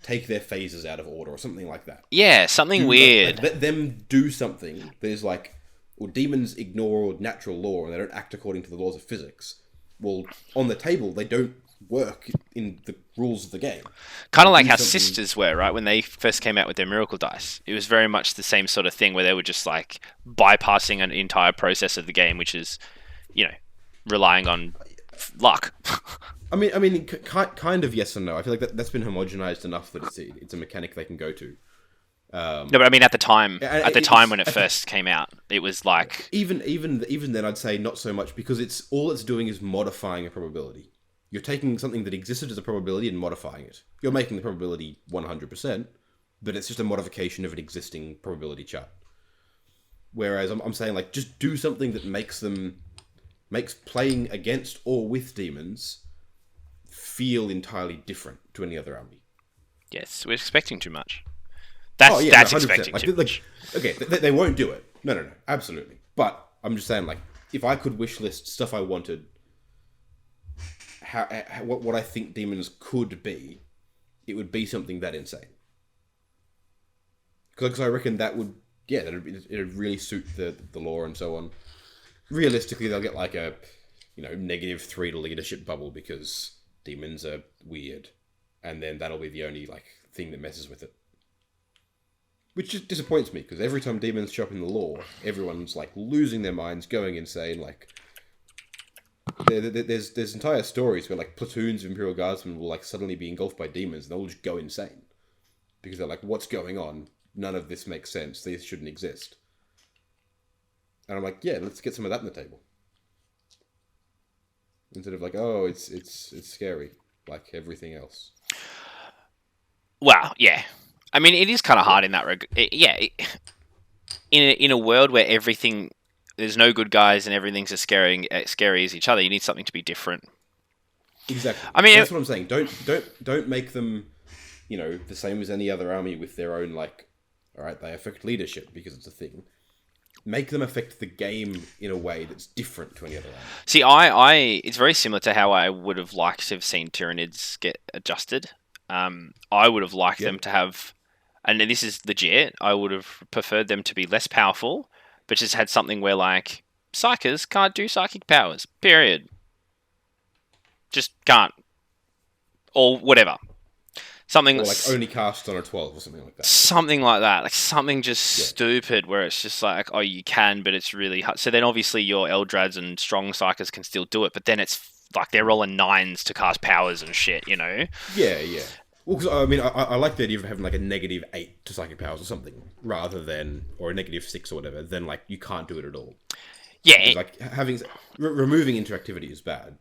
take their phases out of order or something like that. Yeah, something weird. Like, let them do something that is like, well, demons ignore natural law and they don't act according to the laws of physics. Well, on the table, they don't work in the rules of the game. Kind of like how Sisters were, right? When they first came out with their Miracle Dice. It was very much the same sort of thing where they were just like bypassing an entire process of the game, which is, relying on luck. I mean, kind of yes and no. I feel like that's been homogenized enough that it's a mechanic they can go to. No, but I mean, at the time when it first came out, it was like even then, I'd say not so much because it's doing is modifying a probability. You're taking something that existed as a probability and modifying it. You're making the probability 100%, but it's just a modification of an existing probability chart. Whereas I'm saying, like, just do something that makes playing against or with demons feel entirely different to any other army. Yes, we're expecting too much. That's expecting too much. Okay, they won't do it. No, absolutely. But I'm just saying, like, if I could wish list stuff I wanted, what I think demons could be, it would be something that insane. Because I reckon that would, it'd really suit the lore and so on. Realistically, they'll get like a, -3 to leadership bubble because demons are weird, and then that'll be the only like thing that messes with it. Which just disappoints me, because every time demons show up in the lore, everyone's like losing their minds, going insane. Like, there's entire stories where like platoons of Imperial Guardsmen will like suddenly be engulfed by demons, and they'll just go insane because they're like, "What's going on? None of this makes sense. These shouldn't exist." And I'm like, "Yeah, let's get some of that on the table." Instead of like, "Oh, it's scary," like everything else. Well, yeah. I mean, it is kind of hard in that regard. In a world where there's no good guys and everything's as scary as each other, you need something to be different. Exactly. I mean, that's what I'm saying. Don't make them, the same as any other army with their own, like, all right, they affect leadership because it's a thing. Make them affect the game in a way that's different to any other army. See, it's very similar to how I would have liked to have seen Tyranids get adjusted. I would have liked them to have, and this is legit, I would have preferred them to be less powerful, but just had something where, like, psychers can't do psychic powers, period. Just can't. Or whatever. Something or, like, only cast on a 12 or something like that. Something like that. Like, something just stupid where it's just like, oh, you can, but it's really hard. So then, obviously, your Eldrads and strong psychers can still do it, but then it's like they're rolling 9s to cast powers and shit, Yeah. Well, because I mean, I like the idea of having like a -8 to psychic powers or something, rather than, or a -6 or whatever, then like you can't do it at all. Yeah. Like removing interactivity is bad,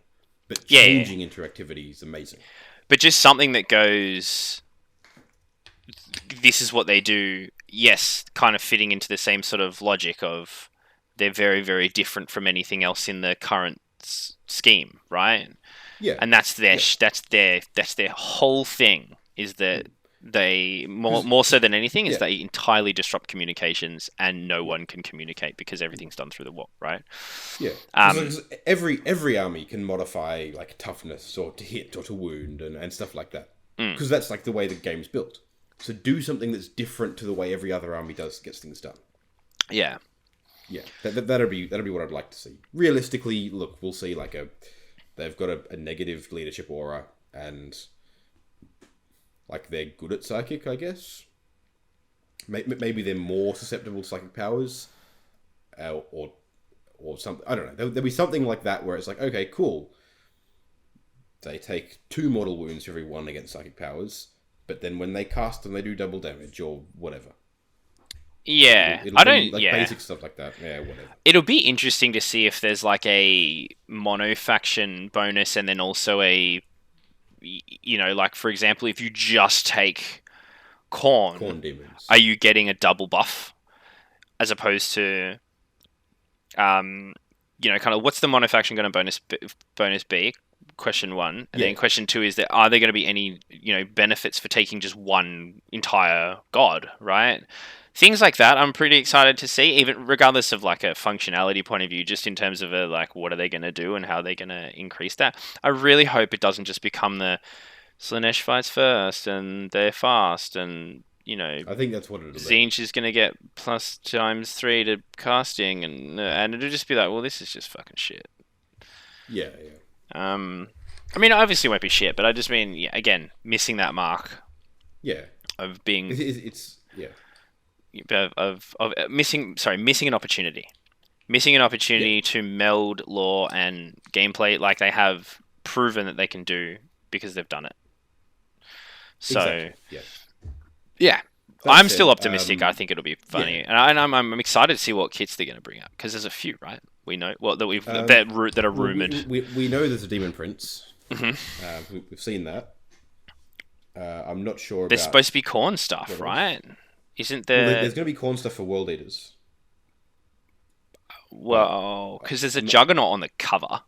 but changing interactivity is amazing. But just something that goes, this is what they do, yes, kind of fitting into the same sort of logic of they're very, very different from anything else in the current scheme, right? Yeah, and that's their whole thing, is that they more so than anything is they entirely disrupt communications and no one can communicate because everything's done through the warp, right? Yeah, because every army can modify like toughness or to hit or to wound and stuff like that, because that's like the way the game's built. So do something that's different to the way every other army gets things done. Yeah, that'd be what I'd like to see. Realistically, look, we'll see like they've got a negative leadership aura, and like they're good at psychic, I guess. Maybe they're more susceptible to psychic powers, or something. I don't know. There'll be something like that where it's like, okay, cool. They take 2 mortal wounds for every 1 against psychic powers, but then when they cast them, they do double damage or whatever. Yeah, It'll I be don't. like Yeah, basic stuff like that. Yeah, whatever. it'll be interesting to see if there's like a mono faction bonus, and then also a, like for example, if you just take Corn demons. are you getting a double buff as opposed to, kind of what's the mono faction going to bonus be? Question 1, and then question 2 is that are there going to be any benefits for taking just one entire god, right? Things like that I'm pretty excited to see, even regardless of like a functionality point of view, just in terms of like what are they going to do and how are they going to increase that. I really hope it doesn't just become the Slanesh fights first and they're fast and I think that's what it'll be. Zinch is going to get plus ×3 to casting and it'll just be like, well, this is just fucking shit. Yeah. I mean, obviously it won't be shit, but I just mean, again, missing that mark. Yeah. Of being... It's Of missing an opportunity. Missing an opportunity to meld lore and gameplay like they have proven that they can do because they've done it. So, exactly. Yeah. That's I'm it. still optimistic. I think it'll be funny. And I'm excited to see what kits they're going to bring up because there's a few, right? We know that are rumored. We know there's a demon prince. Mm-hmm. We've seen that. I'm not sure. There's supposed to be corn stuff, right? Isn't there? Well, there's going to be corn stuff for World Eaters. Well, because there's a Juggernaut on the cover.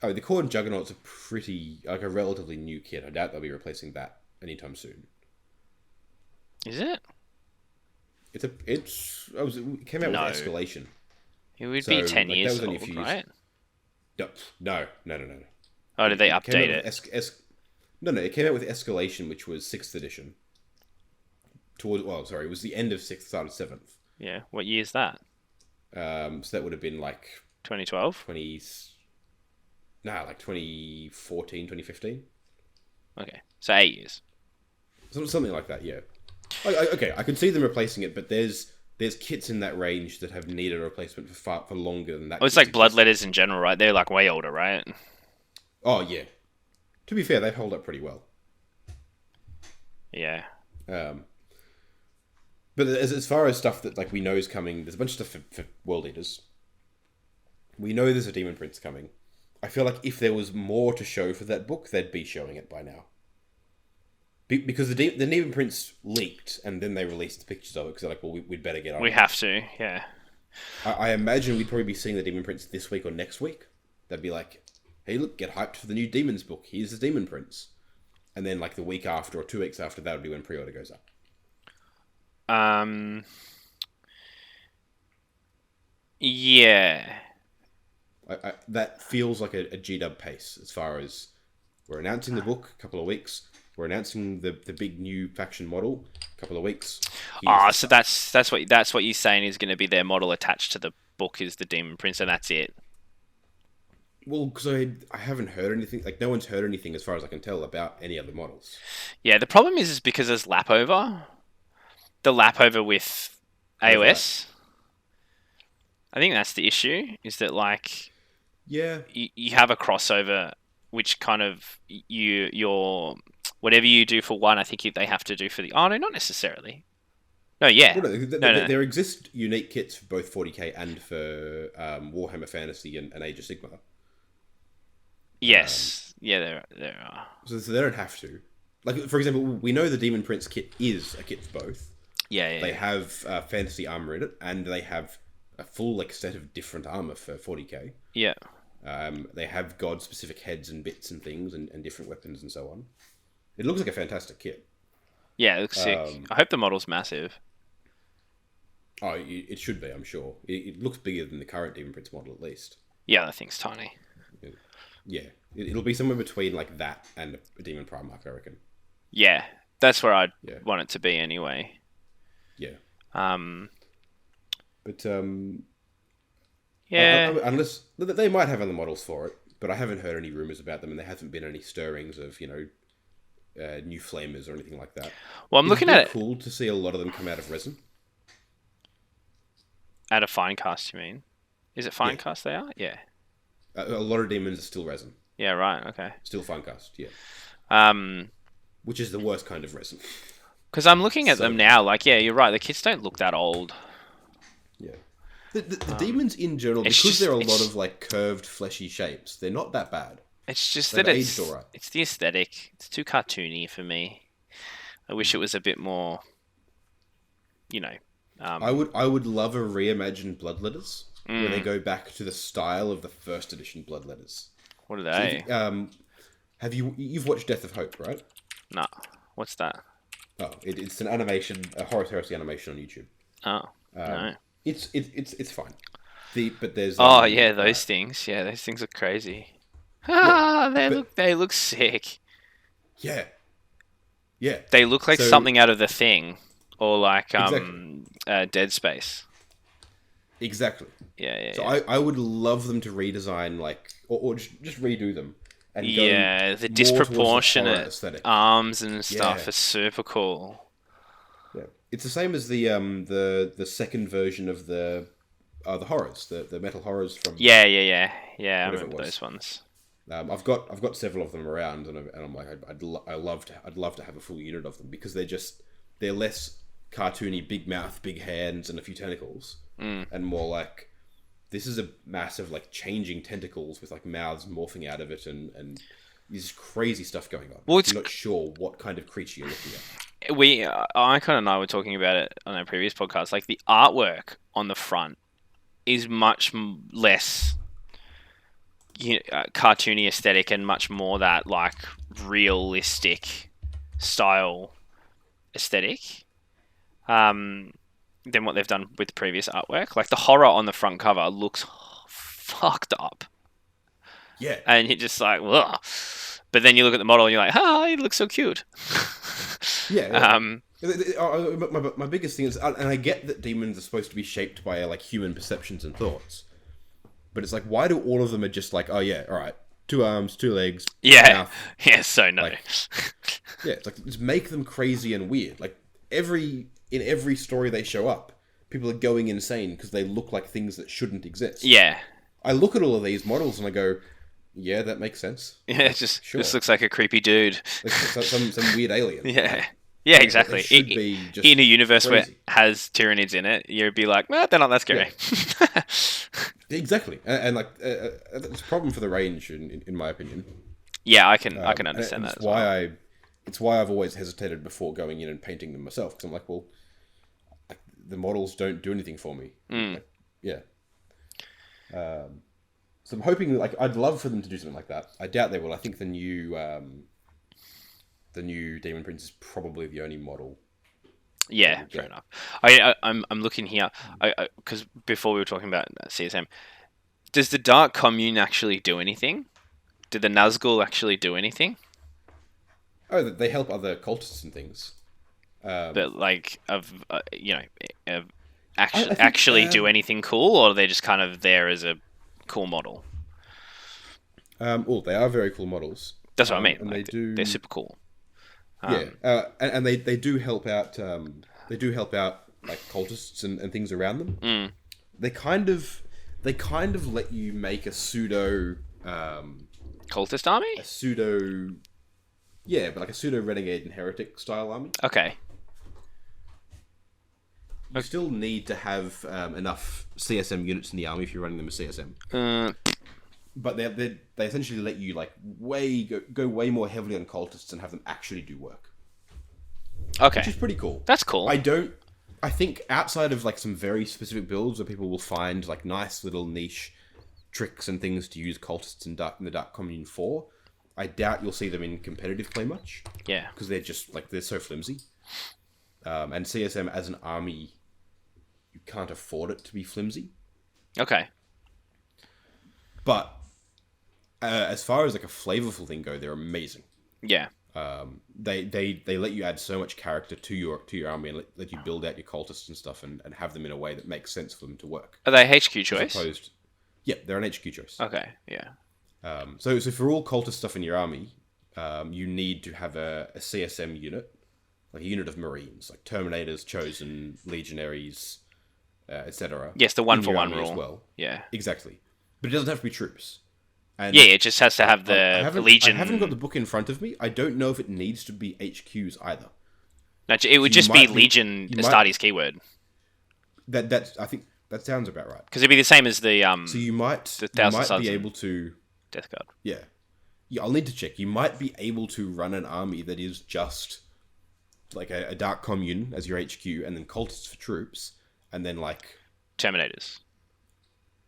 Oh, the corn Juggernaut's a relatively new kit. I doubt they'll be replacing that anytime soon. Is it? It came out with Escalation. It would be 10 years old, right? No. Oh, did they update it? No, it came out with Escalation, which was 6th edition. It was the end of 6th, start of 7th. Yeah, what year is that? So that would have been like... 2012? Like 2014, 2015. Okay, so 8 years. Something like that, yeah. Okay, I can see them replacing it, but there's kits in that range that have needed a replacement for longer than that. Oh, it's like Bloodletters in general, right? They're like way older, right? Oh, yeah. To be fair, they've held up pretty well. Yeah. But as far as stuff that like we know is coming, there's a bunch of stuff for World Eaters. We know there's a Demon Prince coming. I feel like if there was more to show for that book, they'd be showing it by now. Because the Demon Prince leaked, and then they released the pictures of it, because they're like, well, we'd better get on it. We have to, yeah. I imagine we'd probably be seeing the Demon Prince this week or next week. They'd be like, hey, look, get hyped for the new Demons book. Here's the Demon Prince. And then like the week after or 2 weeks after, that would be when pre-order goes up. Yeah. That feels like a G-dub pace as far as we're announcing the book a couple of weeks. We're announcing the big new faction model a couple of weeks. So that's what you're saying is going to be their model attached to the book is the Demon Prince, and that's it. Well, because I haven't heard anything. Like no one's heard anything as far as I can tell about any other models. Yeah, the problem is because there's lapover. The lapover with AOS. I think that's the issue. Is that like, yeah, you have a crossover, which kind of your whatever you do for one, I think they have to do for the. Oh no, not necessarily. No, yeah. Well, no. There exist unique kits for both 40k and for Warhammer Fantasy and Age of Sigmar. Yes. Yeah, there are. So they don't have to. Like, for example, we know the Demon Prince kit is a kit for both. Yeah. They have fantasy armor in it, and they have a full set of different armor for 40k. Yeah. They have god-specific heads and bits and things and different weapons and so on. It looks like a fantastic kit. Yeah, it looks sick. I hope the model's massive. Oh, it should be, I'm sure. It looks bigger than the current Demon Prince model, at least. Yeah, that thing's tiny. Yeah. It'll be somewhere between like that and a Demon Primarch, I reckon. Yeah, that's where I'd want it to be anyway. Yeah. But yeah. Unless they might have other models for it, but I haven't heard any rumors about them, and there hasn't been any stirrings of new flamers or anything like that. Well, I'm looking at it. Cool to see a lot of them come out of resin. At a fine cast, you mean? Is it fine cast they are? Yeah. A lot of demons are still resin. Yeah, right, okay. Still fine cast, yeah. Um, Which is the worst kind of resin. Because I'm looking at them now, like, yeah, you're right, the kits don't look that old. Yeah. The demons in general, because they're a lot of, like, curved, fleshy shapes, they're not that bad. It's just They've that aged all right. it's the aesthetic. It's too cartoony for me. I wish it was a bit more, you know... I would love a reimagined Bloodletters, where they go back to the style of the first edition Bloodletters. What are they? So you've watched Death of Hope, right? No. What's that? Oh, it's an animation, a Horus Heresy animation on YouTube. Oh, no. It's fine. But there's yeah, those things. Yeah, those things are crazy. They look sick. Yeah. Yeah. They look like something out of The Thing, or like Dead Space. Exactly. Yeah. So I would love them to redesign, like, or just redo them. And the disproportionate arms and stuff are super cool. Yeah, it's the same as the second version of the horrors, the metal horrors from. Yeah. I remember those ones. I've got several of them around, and I'm like, I'd love to have a full unit of them, because they're less cartoony, big mouth, big hands, and a few tentacles, and more like, this is a massive, like, changing tentacles with, like, mouths morphing out of it, and there's crazy stuff going on. Well, you're not sure what kind of creature you're looking at. Icon and I were talking about it on our previous podcast. Like, the artwork on the front is much less cartoony aesthetic, and much more that, like, realistic style aesthetic than what they've done with the previous artwork. Like, the horror on the front cover looks fucked up. Yeah. And you're just like, ugh. But then you look at the model and you're like, he looks so cute. Yeah. My biggest thing is, and I get that demons are supposed to be shaped by, like, human perceptions and thoughts, but it's like, why do all of them are just like, oh yeah, all right, 2 arms, 2 legs, mouth. Yeah, so no. Like, yeah, it's like, just make them crazy and weird. Like, in every story they show up, people are going insane because they look like things that shouldn't exist. Yeah. I look at all of these models and I go, yeah, that makes sense. Yeah, it just looks like a creepy dude. Like some weird alien. Yeah. Yeah, exactly. It should be just in a universe crazy. where it has Tyranids in it, you'd be like, they're not that scary. Yeah. Exactly. And like, it's a problem for the range, in my opinion. Yeah, I can understand that. It's why I've always hesitated before going in and painting them myself, because I'm like, well, the models don't do anything for me. Like, yeah. So I'm hoping, like, I'd love for them to do something like that. I doubt they will. I think the new Demon Prince is probably the only model. Yeah, fair enough. I'm looking here, because before we were talking about CSM, does the Dark Commune actually do anything? Did the Nazgul actually do anything? Oh, they help other cultists and things. But, like, actually do anything cool, or are they just kind of there as a cool model? They are very cool models. That's what I mean. And like, they're super cool. And they do help out. They do help out, like, cultists and things around them. They kind of let you make a pseudo cultist army. But like a pseudo renegade and heretic style army. Okay. You still need to have enough CSM units in the army if you're running them as CSM. But they essentially let you, like, go way more heavily on cultists and have them actually do work. Okay. Which is pretty cool. That's cool. I think outside of, like, some very specific builds where people will find, like, nice little niche tricks and things to use cultists in the Dark Commune for, I doubt you'll see them in competitive play much. Yeah. Because they're just, like, they're so flimsy. And CSM as an army, you can't afford it to be flimsy. Okay. But as far as, like, a flavorful thing go, they're amazing. Yeah. They let you add so much character to your army and let you build out your cultists and stuff and have them in a way that makes sense for them to work. Are they HQ choice? Yeah, they're an HQ choice. Okay, yeah. So for all cultist stuff in your army, you need to have a CSM unit, like a unit of Marines, like Terminators, Chosen, Legionaries, etc. Yes, the one for one rule. as well. Yeah, Exactly. But it doesn't have to be troops. And yeah, it just has to have the Legion. I haven't got the book in front of me. I don't know if it needs to be HQs either. No, it would just be Legion Astartes keyword. I think that sounds about right. Because it'd be the same as the So you might be able to Death Guard. Yeah, I'll need to check. You might be able to run an army that is just like a dark commune as your HQ, and then cultists for troops, and then like Terminators.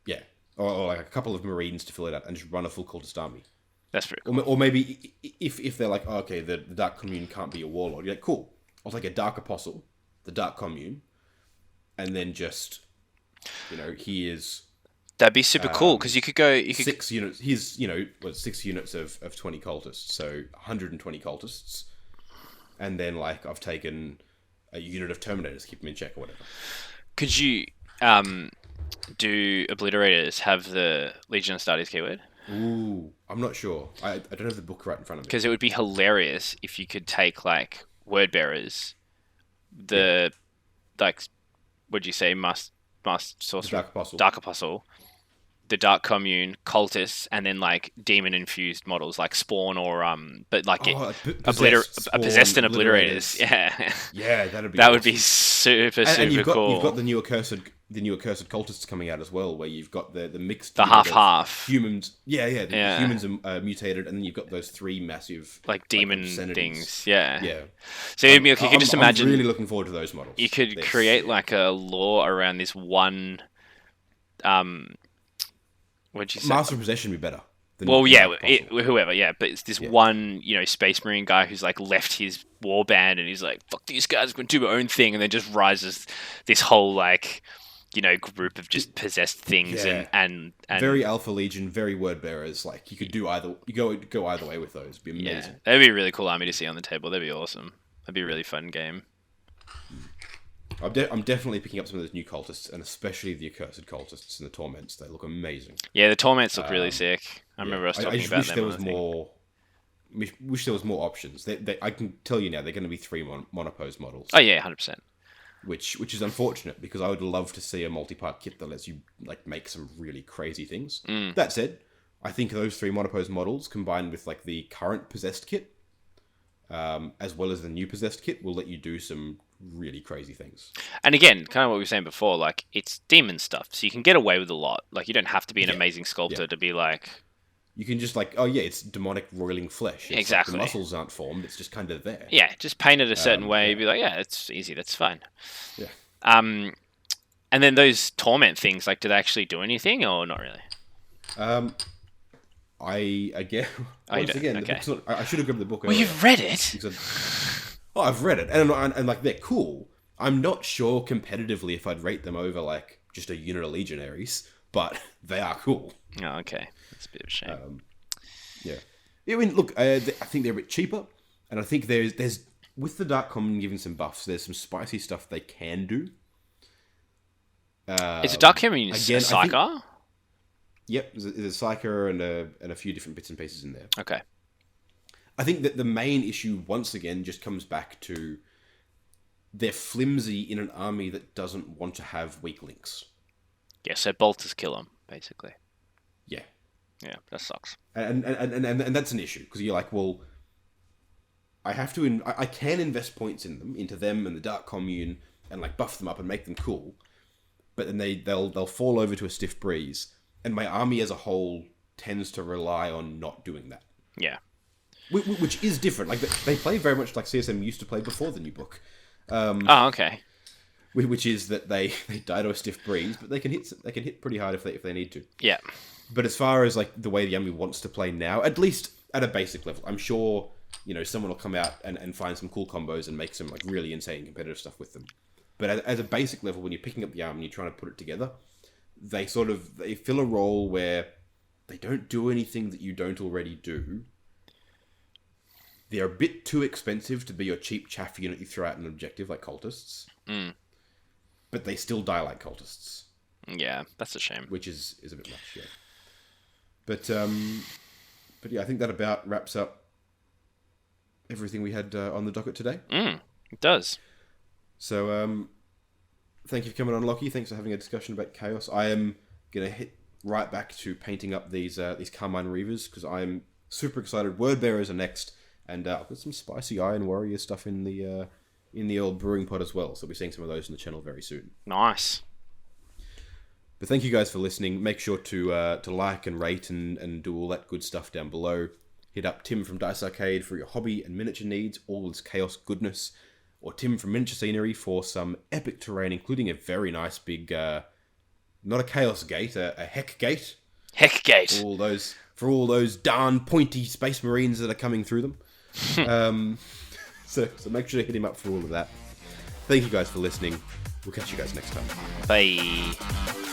Yeah, or like a couple of Marines to fill it out, and just run a full cultist army. That's pretty cool. Or maybe if they're like, oh, okay, the dark commune can't be a warlord, you're like, cool. I'll take a dark apostle, the dark commune, and then just he is. That'd be super cool because you could go. 6 units. He's 6 units of 20 cultists, so 120 cultists, and then like I've taken a unit of Terminators, keep them in check or whatever. Could you do Obliterators have the Legion Astartes keyword? Ooh, I'm not sure. I don't have the book right in front of me. Because it would be hilarious if you could take like word bearers, what'd you say, sorcerer, dark apostle, the dark commune, cultists, and then like demon infused models like spawn or but like possessed and obliterators. Yeah, that'd be that would be super and you've cool. You've got the new accursed cultists coming out as well, where you've got the mixed half humans. The humans are mutated, and then you've got those 3 massive like demon things. Yeah. So you could just imagine. I'm really looking forward to those models. You could create like a lore around this one. What'd you say? Master of Possession would be better. Whoever, but it's this one, Space Marine guy who's like left his war band and he's like, fuck these guys, I'm going to do my own thing, and then just rises this whole like, group of just possessed things and very Alpha Legion, very word bearers. Like you could do either, go either way with those. It'd be amazing. Yeah, that'd be a really cool army to see on the table. That'd be awesome. That'd be a really fun game. I'm definitely picking up some of those new cultists, and especially the accursed cultists and the torments. They look amazing. Yeah, the torments look really sick. I remember us talking about them. Wish there was more options. I can tell you now, they're going to be 3 monopose models. Oh yeah, 100%. Which is unfortunate because I would love to see a multi-part kit that lets you like make some really crazy things. That said, I think those 3 monopose models combined with like the current possessed kit, as well as the new possessed kit, will let you do some really crazy things. And again, kind of what we were saying before, like it's demon stuff, so you can get away with a lot. Like you don't have to be an amazing sculptor to be like. You can just like, oh yeah, it's demonic roiling flesh. Exactly. Like the muscles aren't formed; it's just kind of there. Yeah, just paint it a certain way. Be like, yeah, it's easy. That's fine. Yeah. And then those torment things, like, do they actually do anything or not really? Again, okay. I should have grabbed the book. Well, you've read it. I've read it, and like they're cool. I'm not sure competitively if I'd rate them over like just a unit of legionaries, but they are cool. Oh, okay, that's a bit of a shame. I mean, look, I think they're a bit cheaper, and I think there's with the Dark Common giving some buffs, there's some spicy stuff they can do. Is a Dark Common a Psyker? Yep, there's a Psyker and a few different bits and pieces in there. Okay. I think that the main issue, once again, just comes back to they're flimsy in an army that doesn't want to have weak links. Yeah, so bolters kill them, basically. Yeah. Yeah, that sucks. And that's an issue, because you're like, well, I can invest points into them and the Dark Commune, and like buff them up and make them cool, but then they'll fall over to a stiff breeze, and my army as a whole tends to rely on not doing that. Yeah. Which is different. Like they play very much like CSM used to play before the new book. Okay. Which is that they die to a stiff breeze, but they can hit pretty hard if they need to. Yeah. But as far as like the way the army wants to play now, at least at a basic level, I'm sure someone will come out and find some cool combos and make some like really insane competitive stuff with them. But as a basic level, when you're picking up the army and you're trying to put it together, they fill a role where they don't do anything that you don't already do. They're a bit too expensive to be your cheap chaff unit you throw out an objective like cultists. But they still die like cultists. Yeah, that's a shame. Which is a bit much, yeah. But yeah, I think that about wraps up everything we had on the docket today. It does. So thank you for coming on, Locky. Thanks for having a discussion about chaos. I am going to hit right back to painting up these Carmine Reavers because I'm super excited. Word Bearers are next, and I've got some spicy Iron Warrior stuff in the old brewing pot as well. So we'll be seeing some of those on the channel very soon. Nice. But thank you guys for listening. Make sure to like and rate and do all that good stuff down below. Hit up Tim from Dice Arcade for your hobby and miniature needs, all this chaos goodness. Or Tim from Miniature Scenery for some epic terrain, including a very nice big, not a chaos gate, a heck gate. Heck gate. For all those darn pointy space marines that are coming through them. So make sure to hit him up for all of that. Thank you guys for listening. We'll catch you guys next time. Bye.